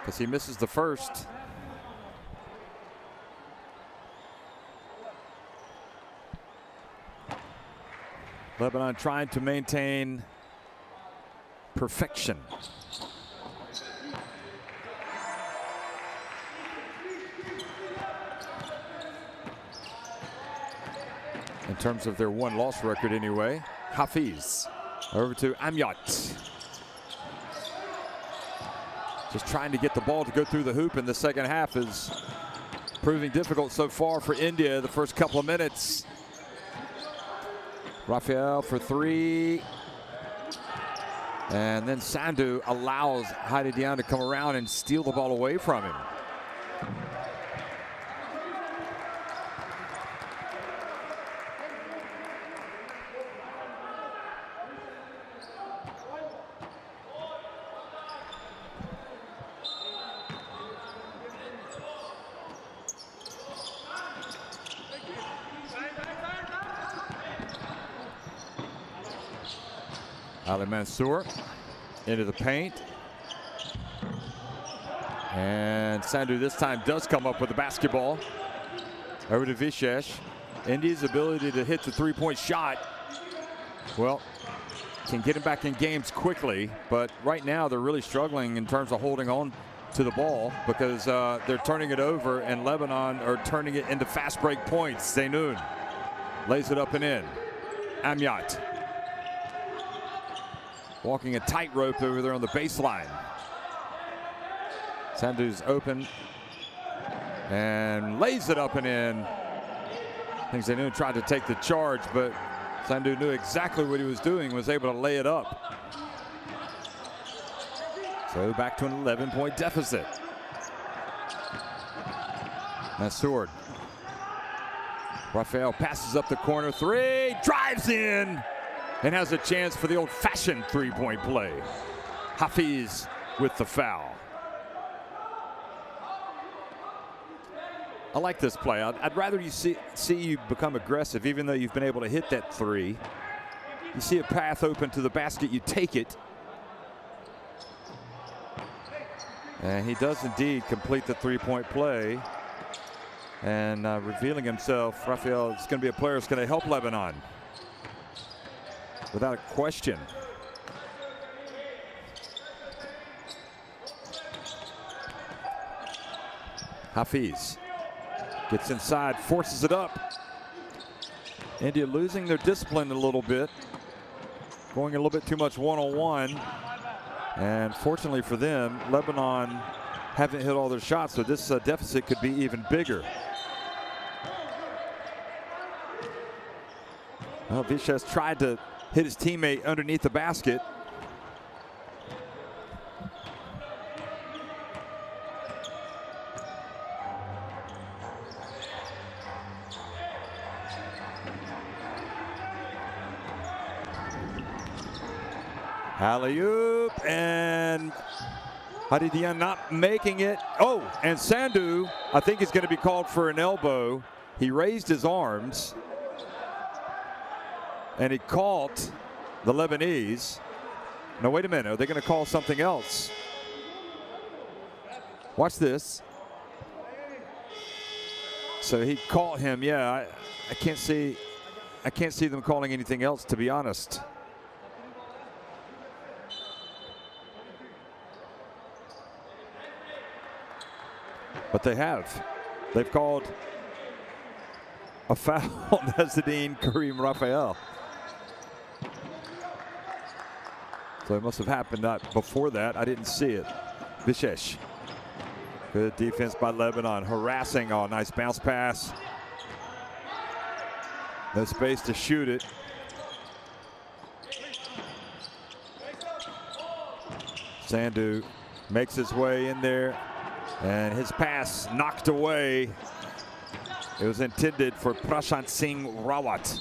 because he misses the first. Lebanon trying to maintain perfection. In terms of their one-loss record anyway. Hafiz over to Amyat. Just trying to get the ball to go through the hoop in the second half is proving difficult so far for India the first couple of minutes. Rafael for three. And then Sandhu allows Haridian to come around and steal the ball away from him. Ali Mansour into the paint. And Sandhu this time does come up with the basketball. Over to Vishesh. India's ability to hit the three-point shot, well, can get him back in games quickly, but right now they're really struggling in terms of holding on to the ball because they're turning it over, and Lebanon are turning it into fast break points. Zeynoun lays it up and in. Amyat walking a tightrope over there on the baseline. Sandhu's open and lays it up and in. I think Zeynoun tried to take the charge, but Sandhu knew exactly what he was doing, was able to lay it up. So back to an 11-point deficit. Mansour. Rafael passes up the corner three, drives in, and has a chance for the old-fashioned three-point play. Hafiz with the foul. I like this play. I'd rather you see you become aggressive, even though you've been able to hit that three. You see a path open to the basket, you take it. And he does indeed complete the three-point play. And revealing himself, Rafael is going to be a player that's going to help Lebanon, without a question. Hafiz gets inside, forces it up. India losing their discipline a little bit, going a little bit too much one-on-one. And fortunately for them, Lebanon haven't hit all their shots, so this deficit could be even bigger. Well, Vishes tried to hit his teammate underneath the basket. Alley-oop, and Hadidian not making it. Oh, and Sandhu, I think is going to be called for an elbow. He raised his arms, and he caught the Lebanese. Now, wait a minute. Are they going to call something else? Watch this. So he caught him. Yeah, I can't see them calling anything else, to be honest. But they have. They've called a foul on Nazaddin Kareem Raphael. So it must have happened before that. I didn't see it. Vishesh. Good defense by Lebanon. Harassing. Oh, nice bounce pass. No space to shoot it. Sandhu makes his way in there. And his pass knocked away. It was intended for Prashant Singh Rawat.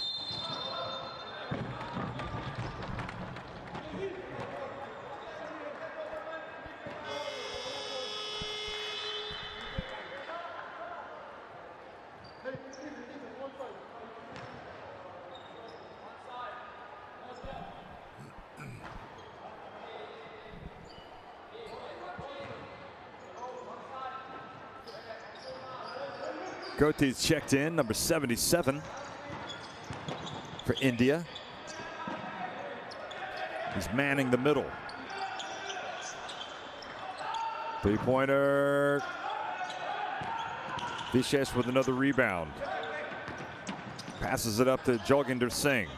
Goti's checked in, number 77 for India. He's manning the middle. Three-pointer. Vishesh with another rebound. Passes it up to Joginder Singh.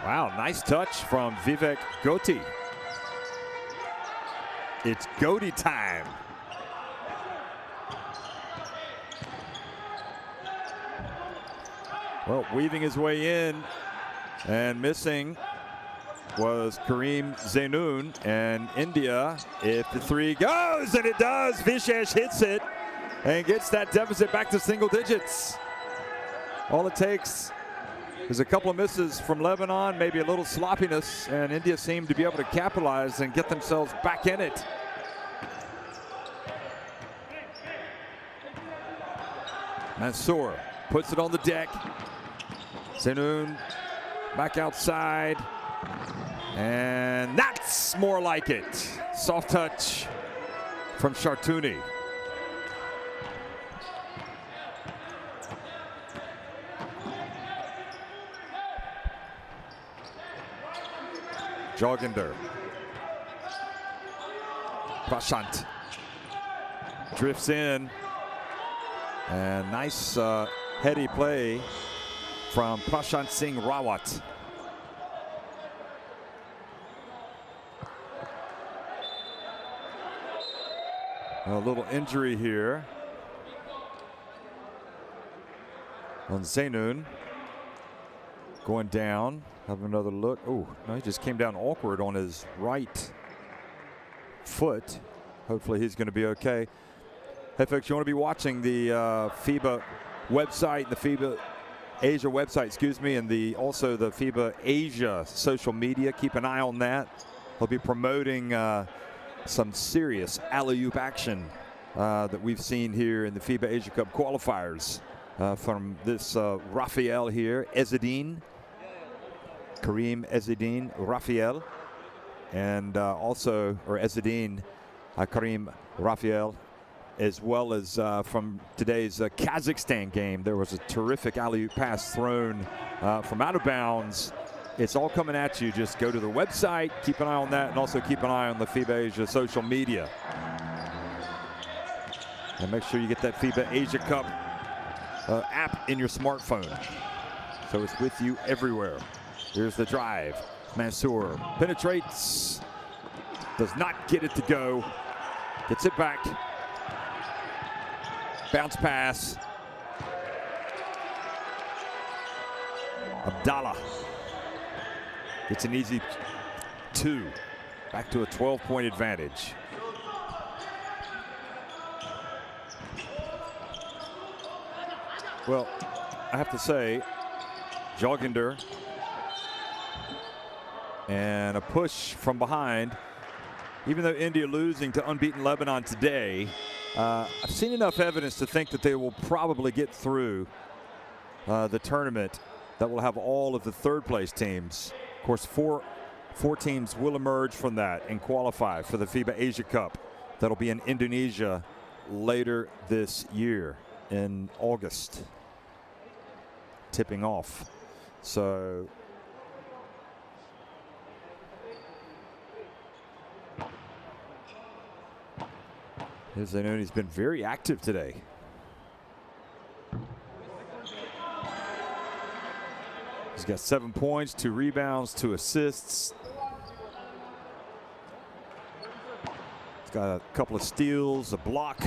Wow, nice touch from Vivek Goti. It's Goti time. Well, weaving his way in and missing was Kareem Zeynoun. And India, if the three goes, and it does, Vishesh hits it and gets that deficit back to single digits. All it takes is a couple of misses from Lebanon, maybe a little sloppiness, and India seemed to be able to capitalize and get themselves back in it. Mansour puts it on the deck. Zeynoun back outside. And that's more like it. Soft touch from Shartouni. Joginder Prashant drifts in, and nice heady play from Prashant Singh Rawat. A little injury here on Zainoon. Going down, have another look. Oh, no, he just came down awkward on his right foot. Hopefully he's going to be okay. Hey folks, you want to be watching the FIBA website, the FIBA Asia website, excuse me, and also the FIBA Asia social media. Keep an eye on that. They'll be promoting some serious alley-oop action that we've seen here in the FIBA Asia Cup qualifiers from this Rafael here, Ezzedine, Kareem Ezzedine, Rafael, and also, or Ezzedine, Kareem Rafael, as well as from today's Kazakhstan game. There was a terrific alley-oop pass thrown from out of bounds. It's all coming at you. Just go to the website, keep an eye on that, and also keep an eye on the FIBA Asia social media. And make sure you get that FIBA Asia Cup app in your smartphone, so it's with you everywhere. Here's the drive. Mansour penetrates, does not get it to go, gets it back. Bounce pass. Abdallah gets an easy 2. Back to a 12-point advantage. Well, I have to say, Joginder and a push from behind. Even though India losing to unbeaten Lebanon today, I've seen enough evidence to think that they will probably get through the tournament that will have all of the third-place teams. Of course, four teams will emerge from that and qualify for the FIBA Asia Cup. That'll be in Indonesia later this year in August, tipping off. So Zainoun's been very active today. He's got 7 points, 2 rebounds, 2 assists. He's got a couple of steals, a block.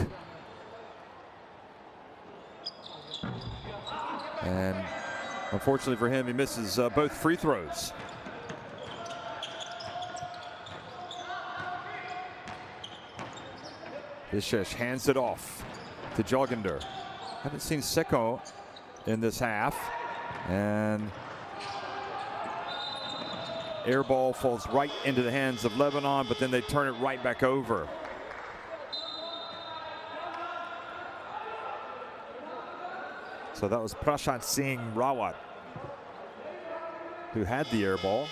And unfortunately for him, he misses both free throws. Bishesh hands it off to Joginder. Haven't seen Seko in this half. And air ball falls right into the hands of Lebanon, but then they turn it right back over. So that was Prashant Singh Rawat who had the air ball.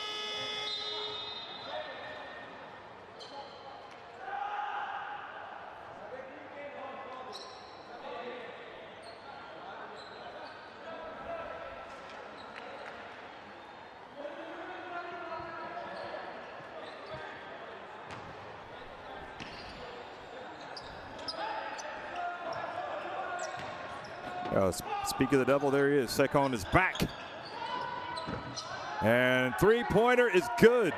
Speak of the devil, there he is. Sekon is back. And three-pointer is good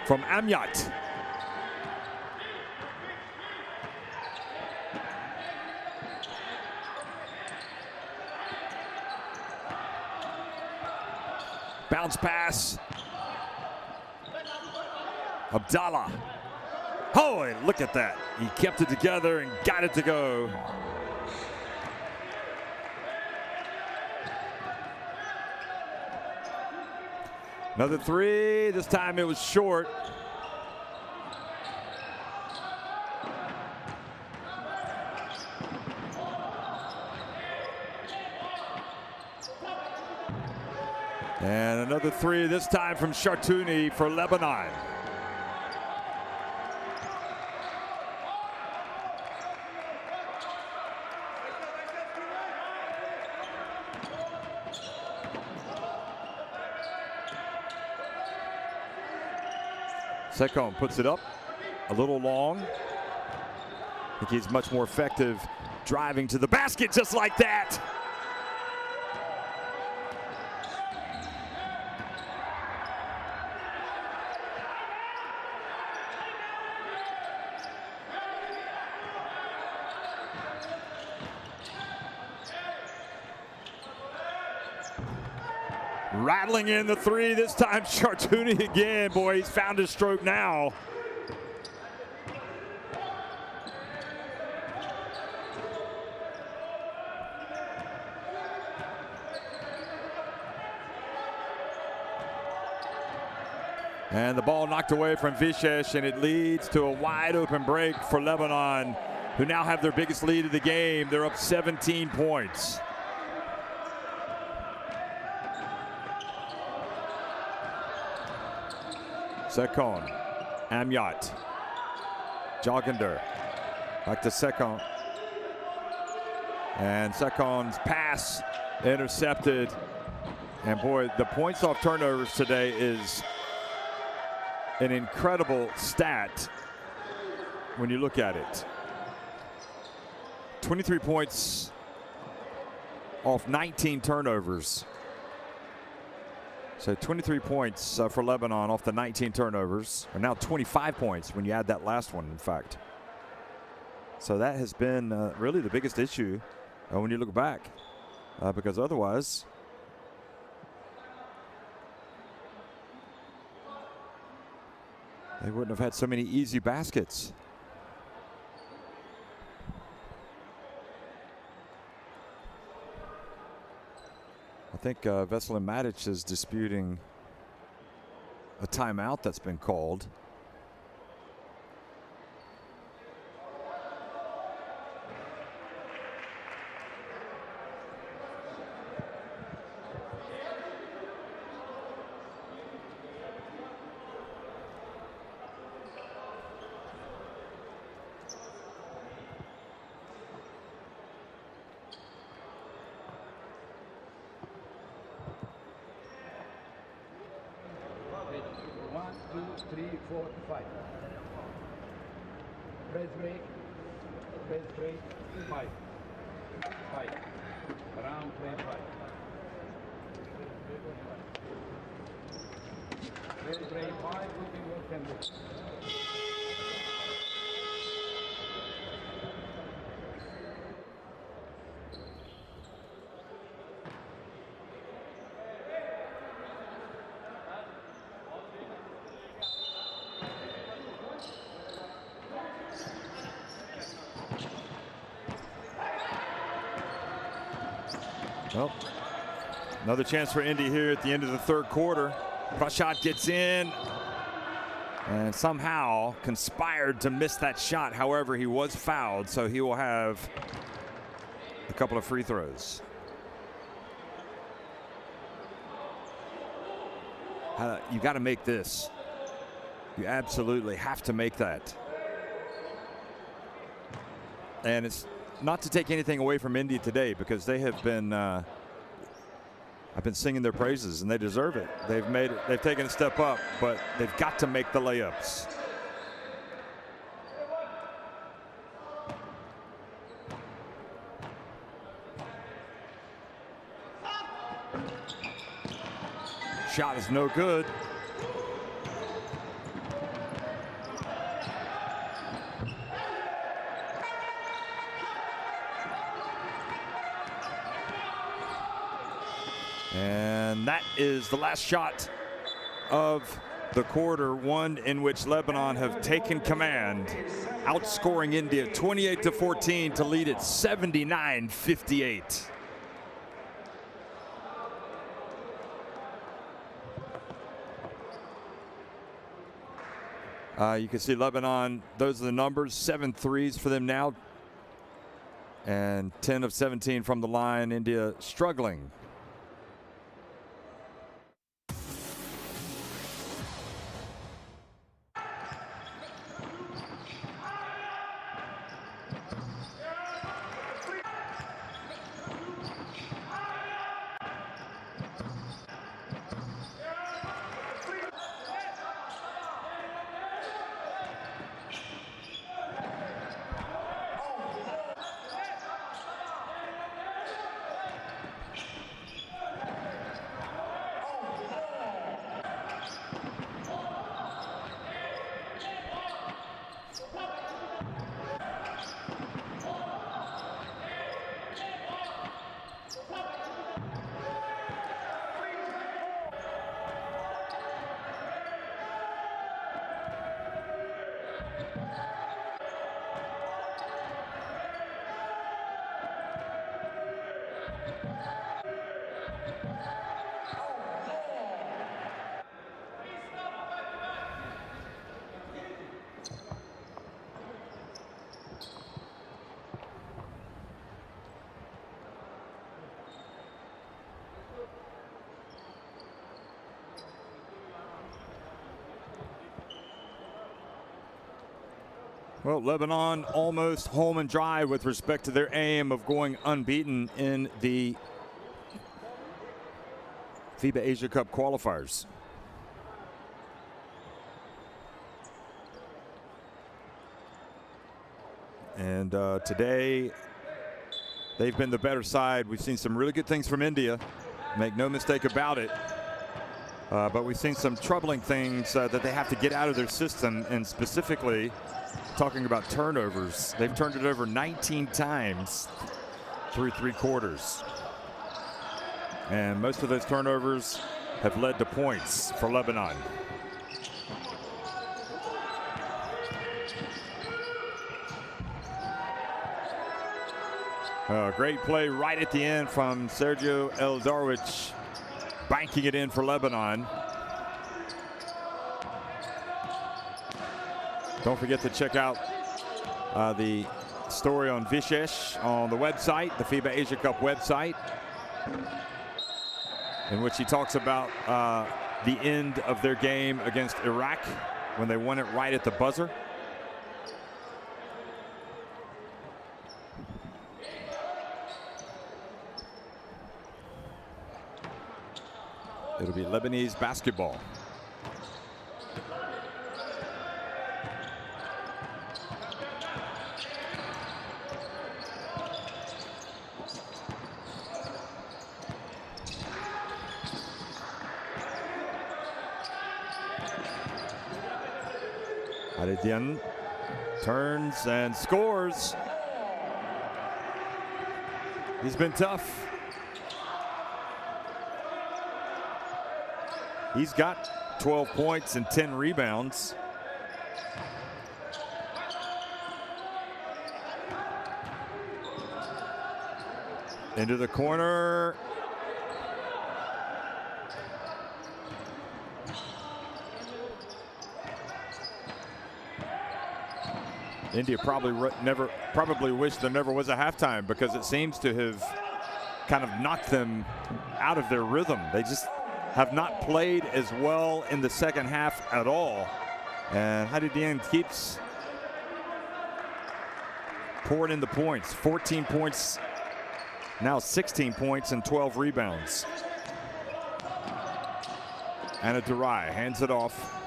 from Amyat. Bounce pass. Abdallah. Oh, look at that. He kept it together and got it to go. Another three, this time it was short. And another three, this time from Shartouni for Lebanon. Sekon puts it up. a little long. I think he's much more effective driving to the basket just like that. Rattling in the three, this time Chartouni again. Boy, he's found his stroke now. And the ball knocked away from Vishesh, and it leads to a wide open break for Lebanon, who now have their biggest lead of the game. They're up 17 points. Sekon, Amyat, Joginder, back to Sekon. And Sekon's pass intercepted. And boy, the points off turnovers today is an incredible stat when you look at it. 23 points off 19 turnovers. So 23 points for Lebanon off the 19 turnovers, or now 25 points when you add that last one, in fact. So that has been really the biggest issue when you look back, because otherwise they wouldn't have had so many easy baskets. I think Veselin Matic is disputing a timeout that's been called. Well, another chance for Indy here at the end of the third quarter. Prashad gets in and somehow conspired to miss that shot. However, he was fouled, so he will have a couple of free throws. You got to make this. You absolutely have to make that. And it's not to take anything away from India today, because they have been I've been singing their praises, and they deserve it. They've made it, they've taken a step up, but they've got to make the layups. Shot is no good. And that is the last shot of the quarter, one in which Lebanon have taken command, outscoring India 28-14 to lead it 79-58. You can see Lebanon, those are the numbers, 7 threes for them now, and 10 of 17 from the line. India struggling. Well, Lebanon almost home and dry with respect to their aim of going unbeaten in the FIBA Asia Cup qualifiers. And today, they've been the better side. We've seen some really good things from India, make no mistake about it. But we've seen some troubling things that they have to get out of their system, and specifically talking about turnovers. They've turned it over 19 times through 3 quarters. And most of those turnovers have led to points for Lebanon. Great play right at the end from Sergio Eldarwich, banking it in for Lebanon. Don't forget to check out the story on Vishesh on the website, the FIBA Asia Cup website, in which he talks about the end of their game against Iraq when they won it right at the buzzer. It'll be Lebanese basketball. Adedian turns and scores. He's been tough. He's got 12 points and 10 rebounds. Into the corner. India probably wished there never was a halftime, because it seems to have kind of knocked them out of their rhythm. They just have not played as well in the second half at all. And Hadidien keeps pouring in the points. 14 points, now 16 points and 12 rebounds. Anna Durai hands it off.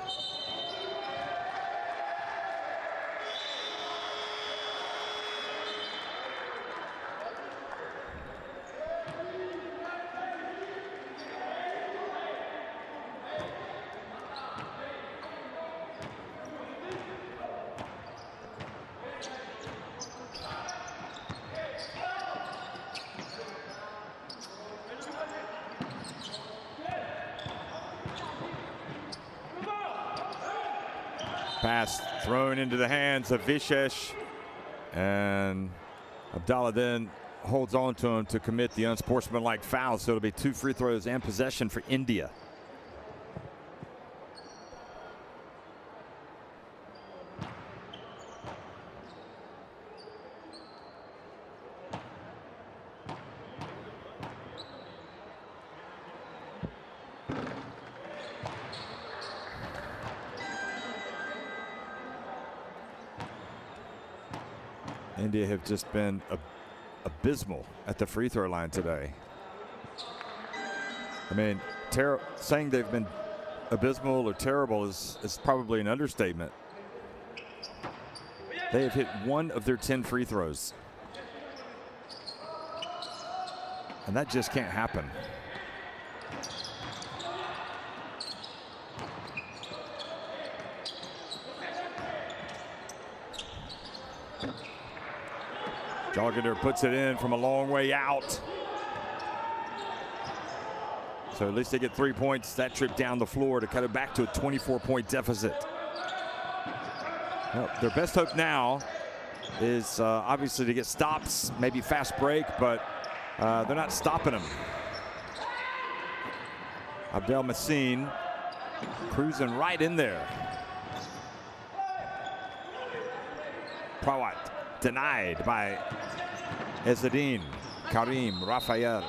Pass thrown into the hands of Vishesh, and Abdallah then holds on to him to commit the unsportsmanlike foul. So it'll be 2 free throws and possession for India. India have just been abysmal at the free throw line today. I mean, saying they've been abysmal or terrible is probably an understatement. They have hit 1 of their 10 free throws, and that just can't happen. Jogger puts it in from a long way out. So at least they get 3 points that trip down the floor to cut it back to a 24-point deficit. Well, their best hope now is obviously to get stops, maybe fast break, but they're not stopping them. Abdel Massine cruising right in there. Prawat denied by Ezzeddine, Karim, Rafael.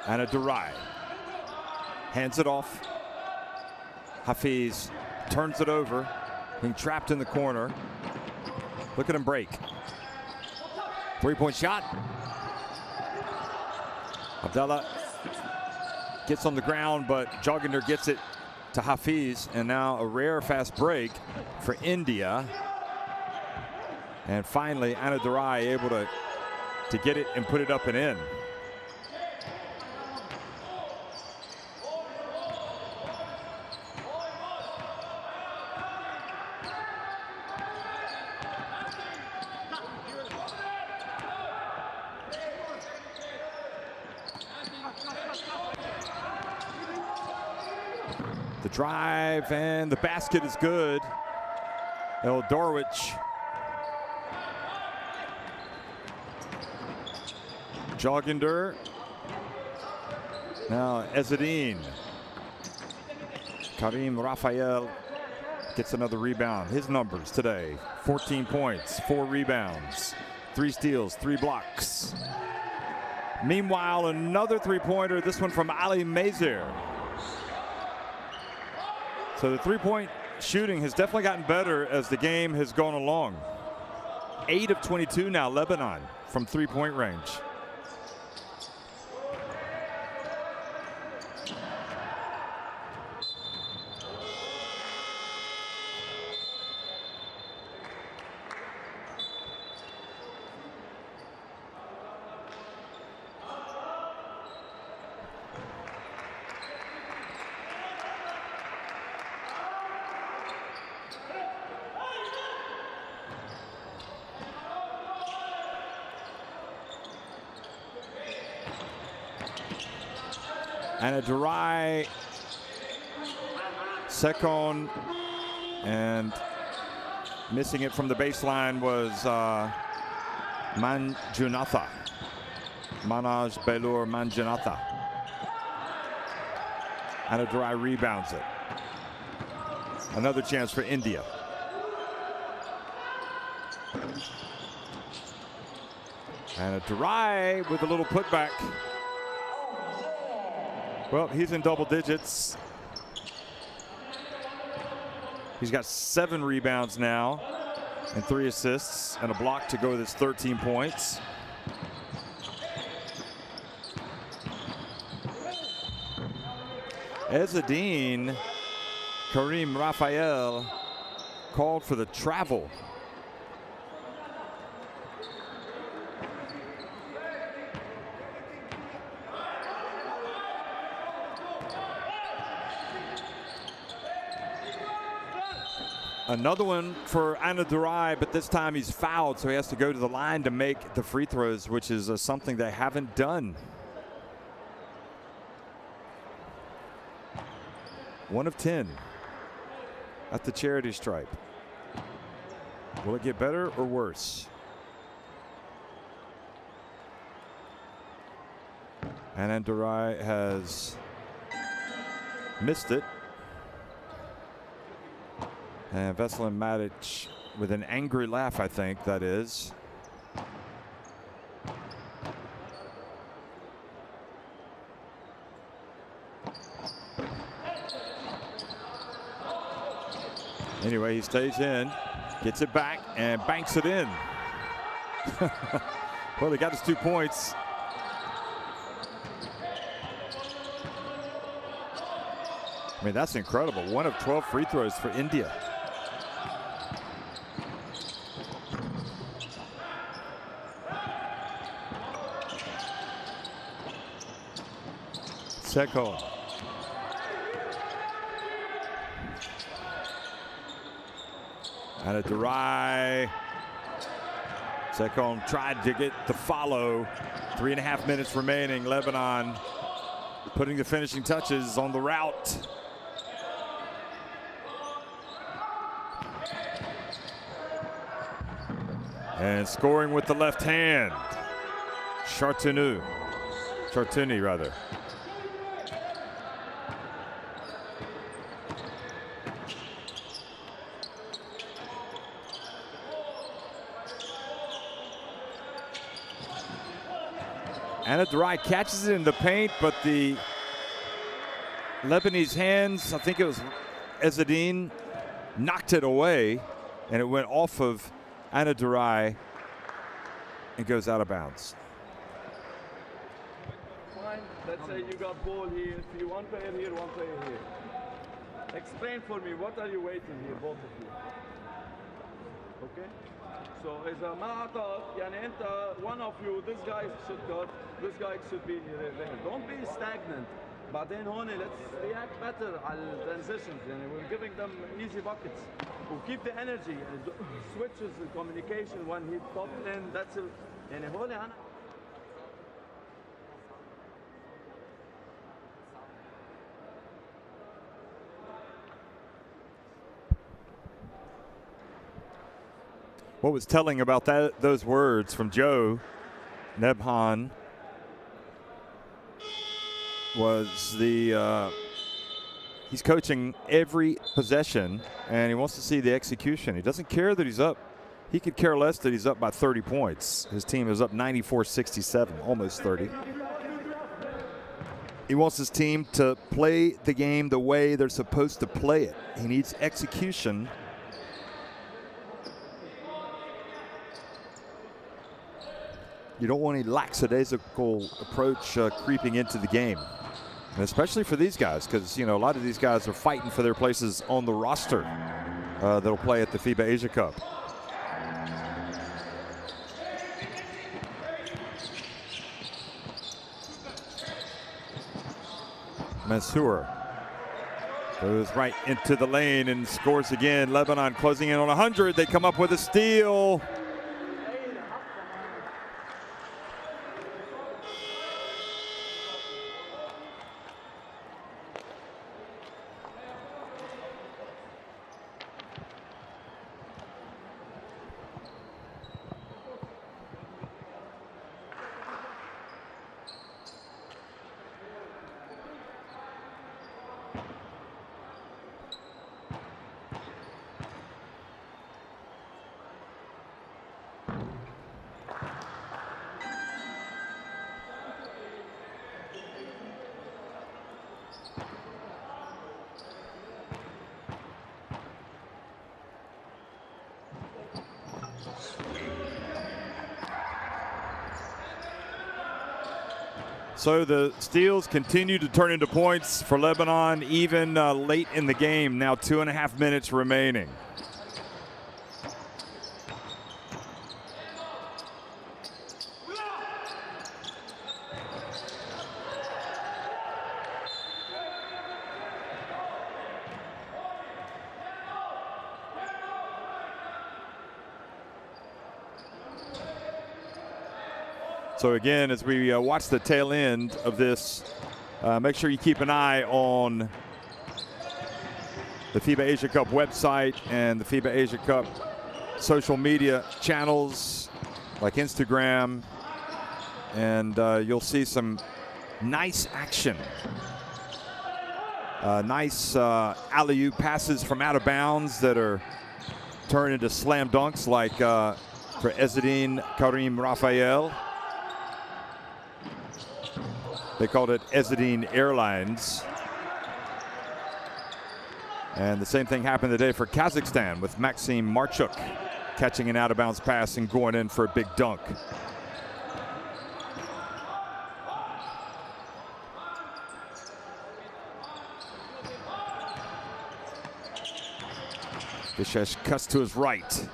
Anadurai hands it off. Hafiz turns it over, being trapped in the corner. Look at him break. Three-point shot. Abdallah gets on the ground, but Joginder gets it to Hafiz, and now a rare fast break for India. And finally, Anadurai able to get it and put it up and in. The drive and the basket is good. Eldorwich. Joginder. Now Ezzedine. Karim Raphael gets another rebound. His numbers today: 14 points, 4 rebounds, 3 steals, 3 blocks. Meanwhile, another three-pointer, this one from Ali Mazir. So the three-point shooting has definitely gotten better as the game has gone along. 8 of 22 now, Lebanon, from three-point range. Anadurai, second, and missing it from the baseline was Manjunatha. Manaj Belur Manjunatha. Anadurai rebounds it. Another chance for India. Anadurai with a little putback. Well, he's in double digits. He's got 7 rebounds now and 3 assists and a block to go with his 13 points. Ezzedine, Karim Raphael called for the travel. Another one for Anadurai, but this time he's fouled, so he has to go to the line to make the free throws, which is something they haven't done. 1 of 10 at the charity stripe. Will it get better or worse? Anadurai has missed it. And Veselin Matic with an angry laugh, I think that is. Anyway, he stays in, gets it back, and banks it in. Well, he got his 2 points. I mean, that's incredible. 1 of 12 free throws for India. Seko. Anadurai. Seko tried to get the follow. 3.5 minutes remaining. Lebanon putting the finishing touches on the route. And scoring with the left hand. Chartuni rather. Anadrai catches it in the paint, but the Lebanese hands, I think it was Ezzedine, knocked it away, and it went off of Anadrai and goes out of bounds. Fine, let's say you got ball here, see one player here, one player here. Explain for me, what are you waiting here, both of you? Okay? So إذا ما عطاك يعني أنت one of you, this guy should cut, this guy should be here. Don't be stagnant. بعدين هون let's react better على transitions يعني we're giving them easy buckets. We keep the energy and switches the communication when he popped in. That's يعني هون أنا. What was telling about those words from Joe Nebhan was he's coaching every possession, and he wants to see the execution. He doesn't care that he's up. He could care less that he's up by 30 points. His team is up 94-67, almost 30. He wants his team to play the game the way they're supposed to play it. He needs execution. You don't want any lackadaisical approach creeping into the game. And especially for these guys, because, you know, a lot of these guys are fighting for their places on the roster that'll play at the FIBA Asia Cup. Mansour goes right into the lane and scores again. Lebanon closing in on 100. They come up with a steal. So the steals continue to turn into points for Lebanon, even late in the game. Now 2.5 minutes remaining. So again, as we watch the tail end of this, make sure you keep an eye on the FIBA Asia Cup website and the FIBA Asia Cup social media channels like Instagram, and you'll see some nice action. Nice alley-oop passes from out of bounds that are turned into slam dunks, like for Ezzedine Karim Raphael. They called it Ezzedine Airlines. And the same thing happened today for Kazakhstan with Maxim Marchuk catching an out-of-bounds pass and going in for a big dunk. Bishesh cuts to his right.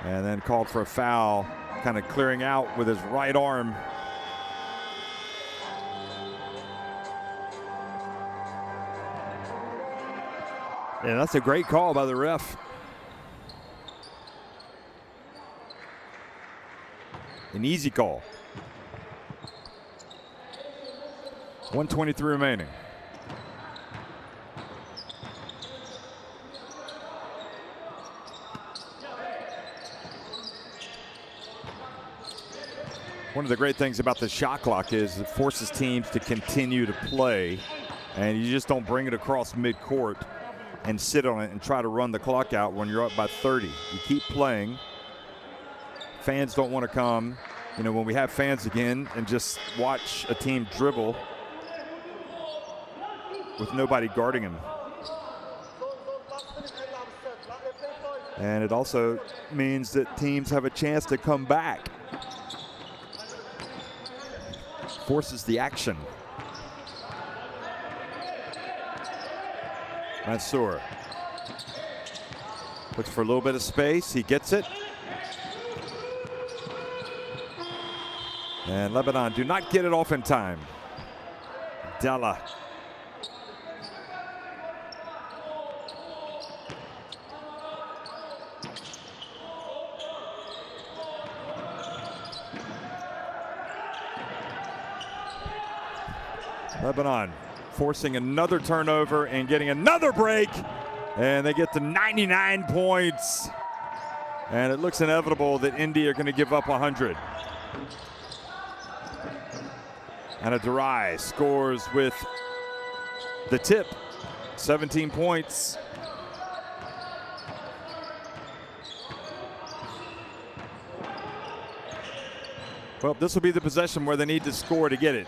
And then called for a foul, kind of clearing out with his right arm. And that's a great call by the ref. An easy call. 1:23 remaining. One of the great things about the shot clock is it forces teams to continue to play, and you just don't bring it across midcourt and sit on it and try to run the clock out when you're up by 30. You keep playing. fans don't want to come, you know, when we have fans again, and just watch a team dribble with nobody guarding them. And it also means that teams have a chance to come back. Forces the action. Mansour looks for a little bit of space. He gets it. And Lebanon do not get it off in time. Della. Lebanon forcing another turnover and getting another break, and they get to 99 points. And it looks inevitable that India are going to give up 100. Anna Durai scores with the tip, 17 points. Well, this will be the possession where they need to score to get it.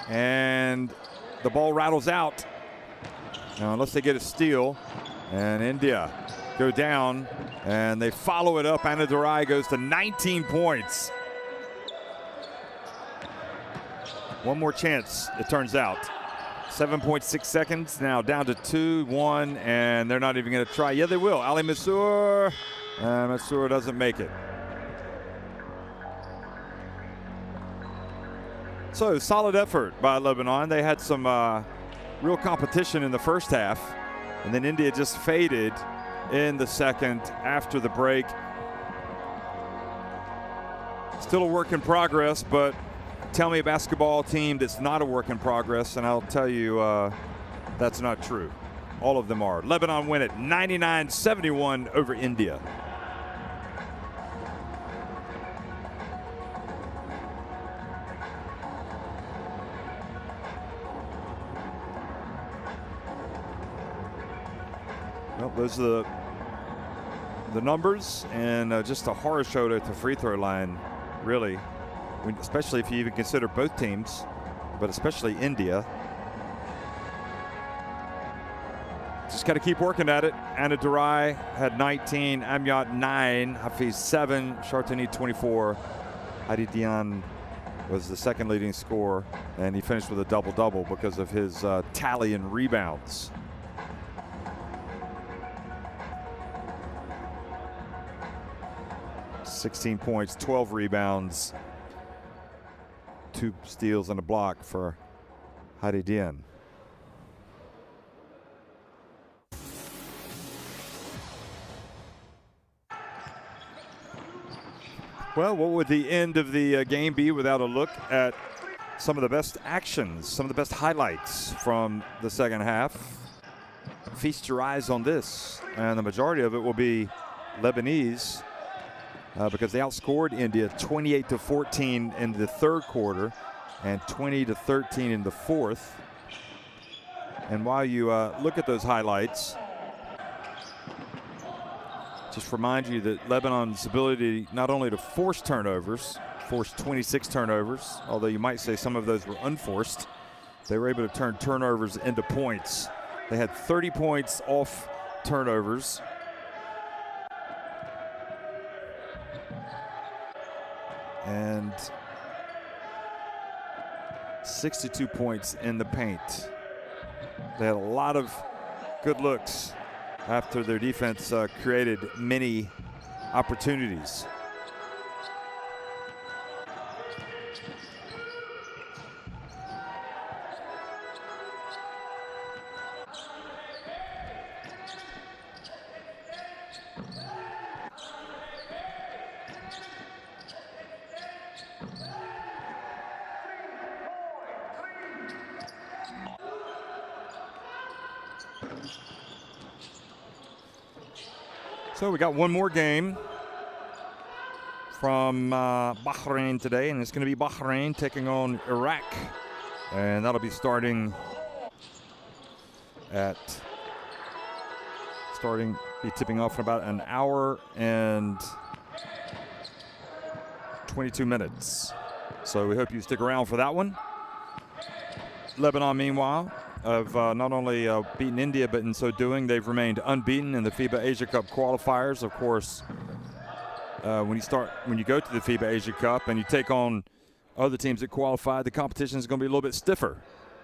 And the ball rattles out. Now, unless they get a steal, and India go down, and they follow it up. Anna Durai goes to 19 points. One more chance, it turns out. 7.6 seconds, now down to 2-1, and they're not even going to try. Yeah, they will. Ali Mansour, and Mansour doesn't make it. So, solid effort by Lebanon. They had some real competition in the first half, and then India just faded in the second after the break. Still a work in progress, but tell me a basketball team that's not a work in progress, and I'll tell you that's not true. All of them are. Lebanon win it 99-71 over India. Well, those are the numbers, and just a horror show at the free throw line, really. Especially if you even consider both teams, but especially India. Just got to keep working at it. Anna Durai had 19, Amyat 9, Hafiz 7, Shartani 24. Hadi Dian was the second leading scorer, and he finished with a double-double because of his tally in rebounds. $16 points, 12 rebounds. 2 steals and a block for Hadi Dian. Well, what would the end of the game be without a look at some of the best actions, some of the best highlights from the second half? Feast your eyes on this, and the majority of it will be Lebanese. Because they outscored India 28-14 in the third quarter and 20-13 in the fourth. And while you look at those highlights, just remind you that Lebanon's ability not only to force turnovers, forced 26 turnovers, although you might say some of those were unforced, they were able to turn turnovers into points. They had 30 points off turnovers. And 62 points in the paint. They had a lot of good looks after their defense created many opportunities. So we got one more game from Bahrain today, and it's going to be Bahrain taking on Iraq, and that'll be starting at starting, be tipping off in about an hour and 22 minutes. So we hope you stick around for that one. Lebanon, meanwhile, have not only beaten India, but in so doing, they've remained unbeaten in the FIBA Asia Cup qualifiers. Of course, when you go to the FIBA Asia Cup and you take on other teams that qualify, the competition is going to be a little bit stiffer.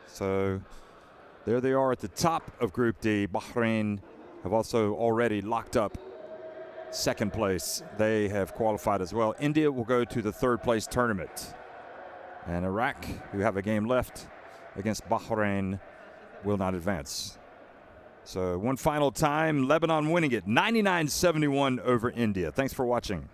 So there they are at the top of Group D. Bahrain have also already locked up second place. They have qualified as well. India will go to the third place tournament. And Iraq, who have a game left against Bahrain, will not advance. So one final time, Lebanon winning it 99-71 over India. Thanks for watching.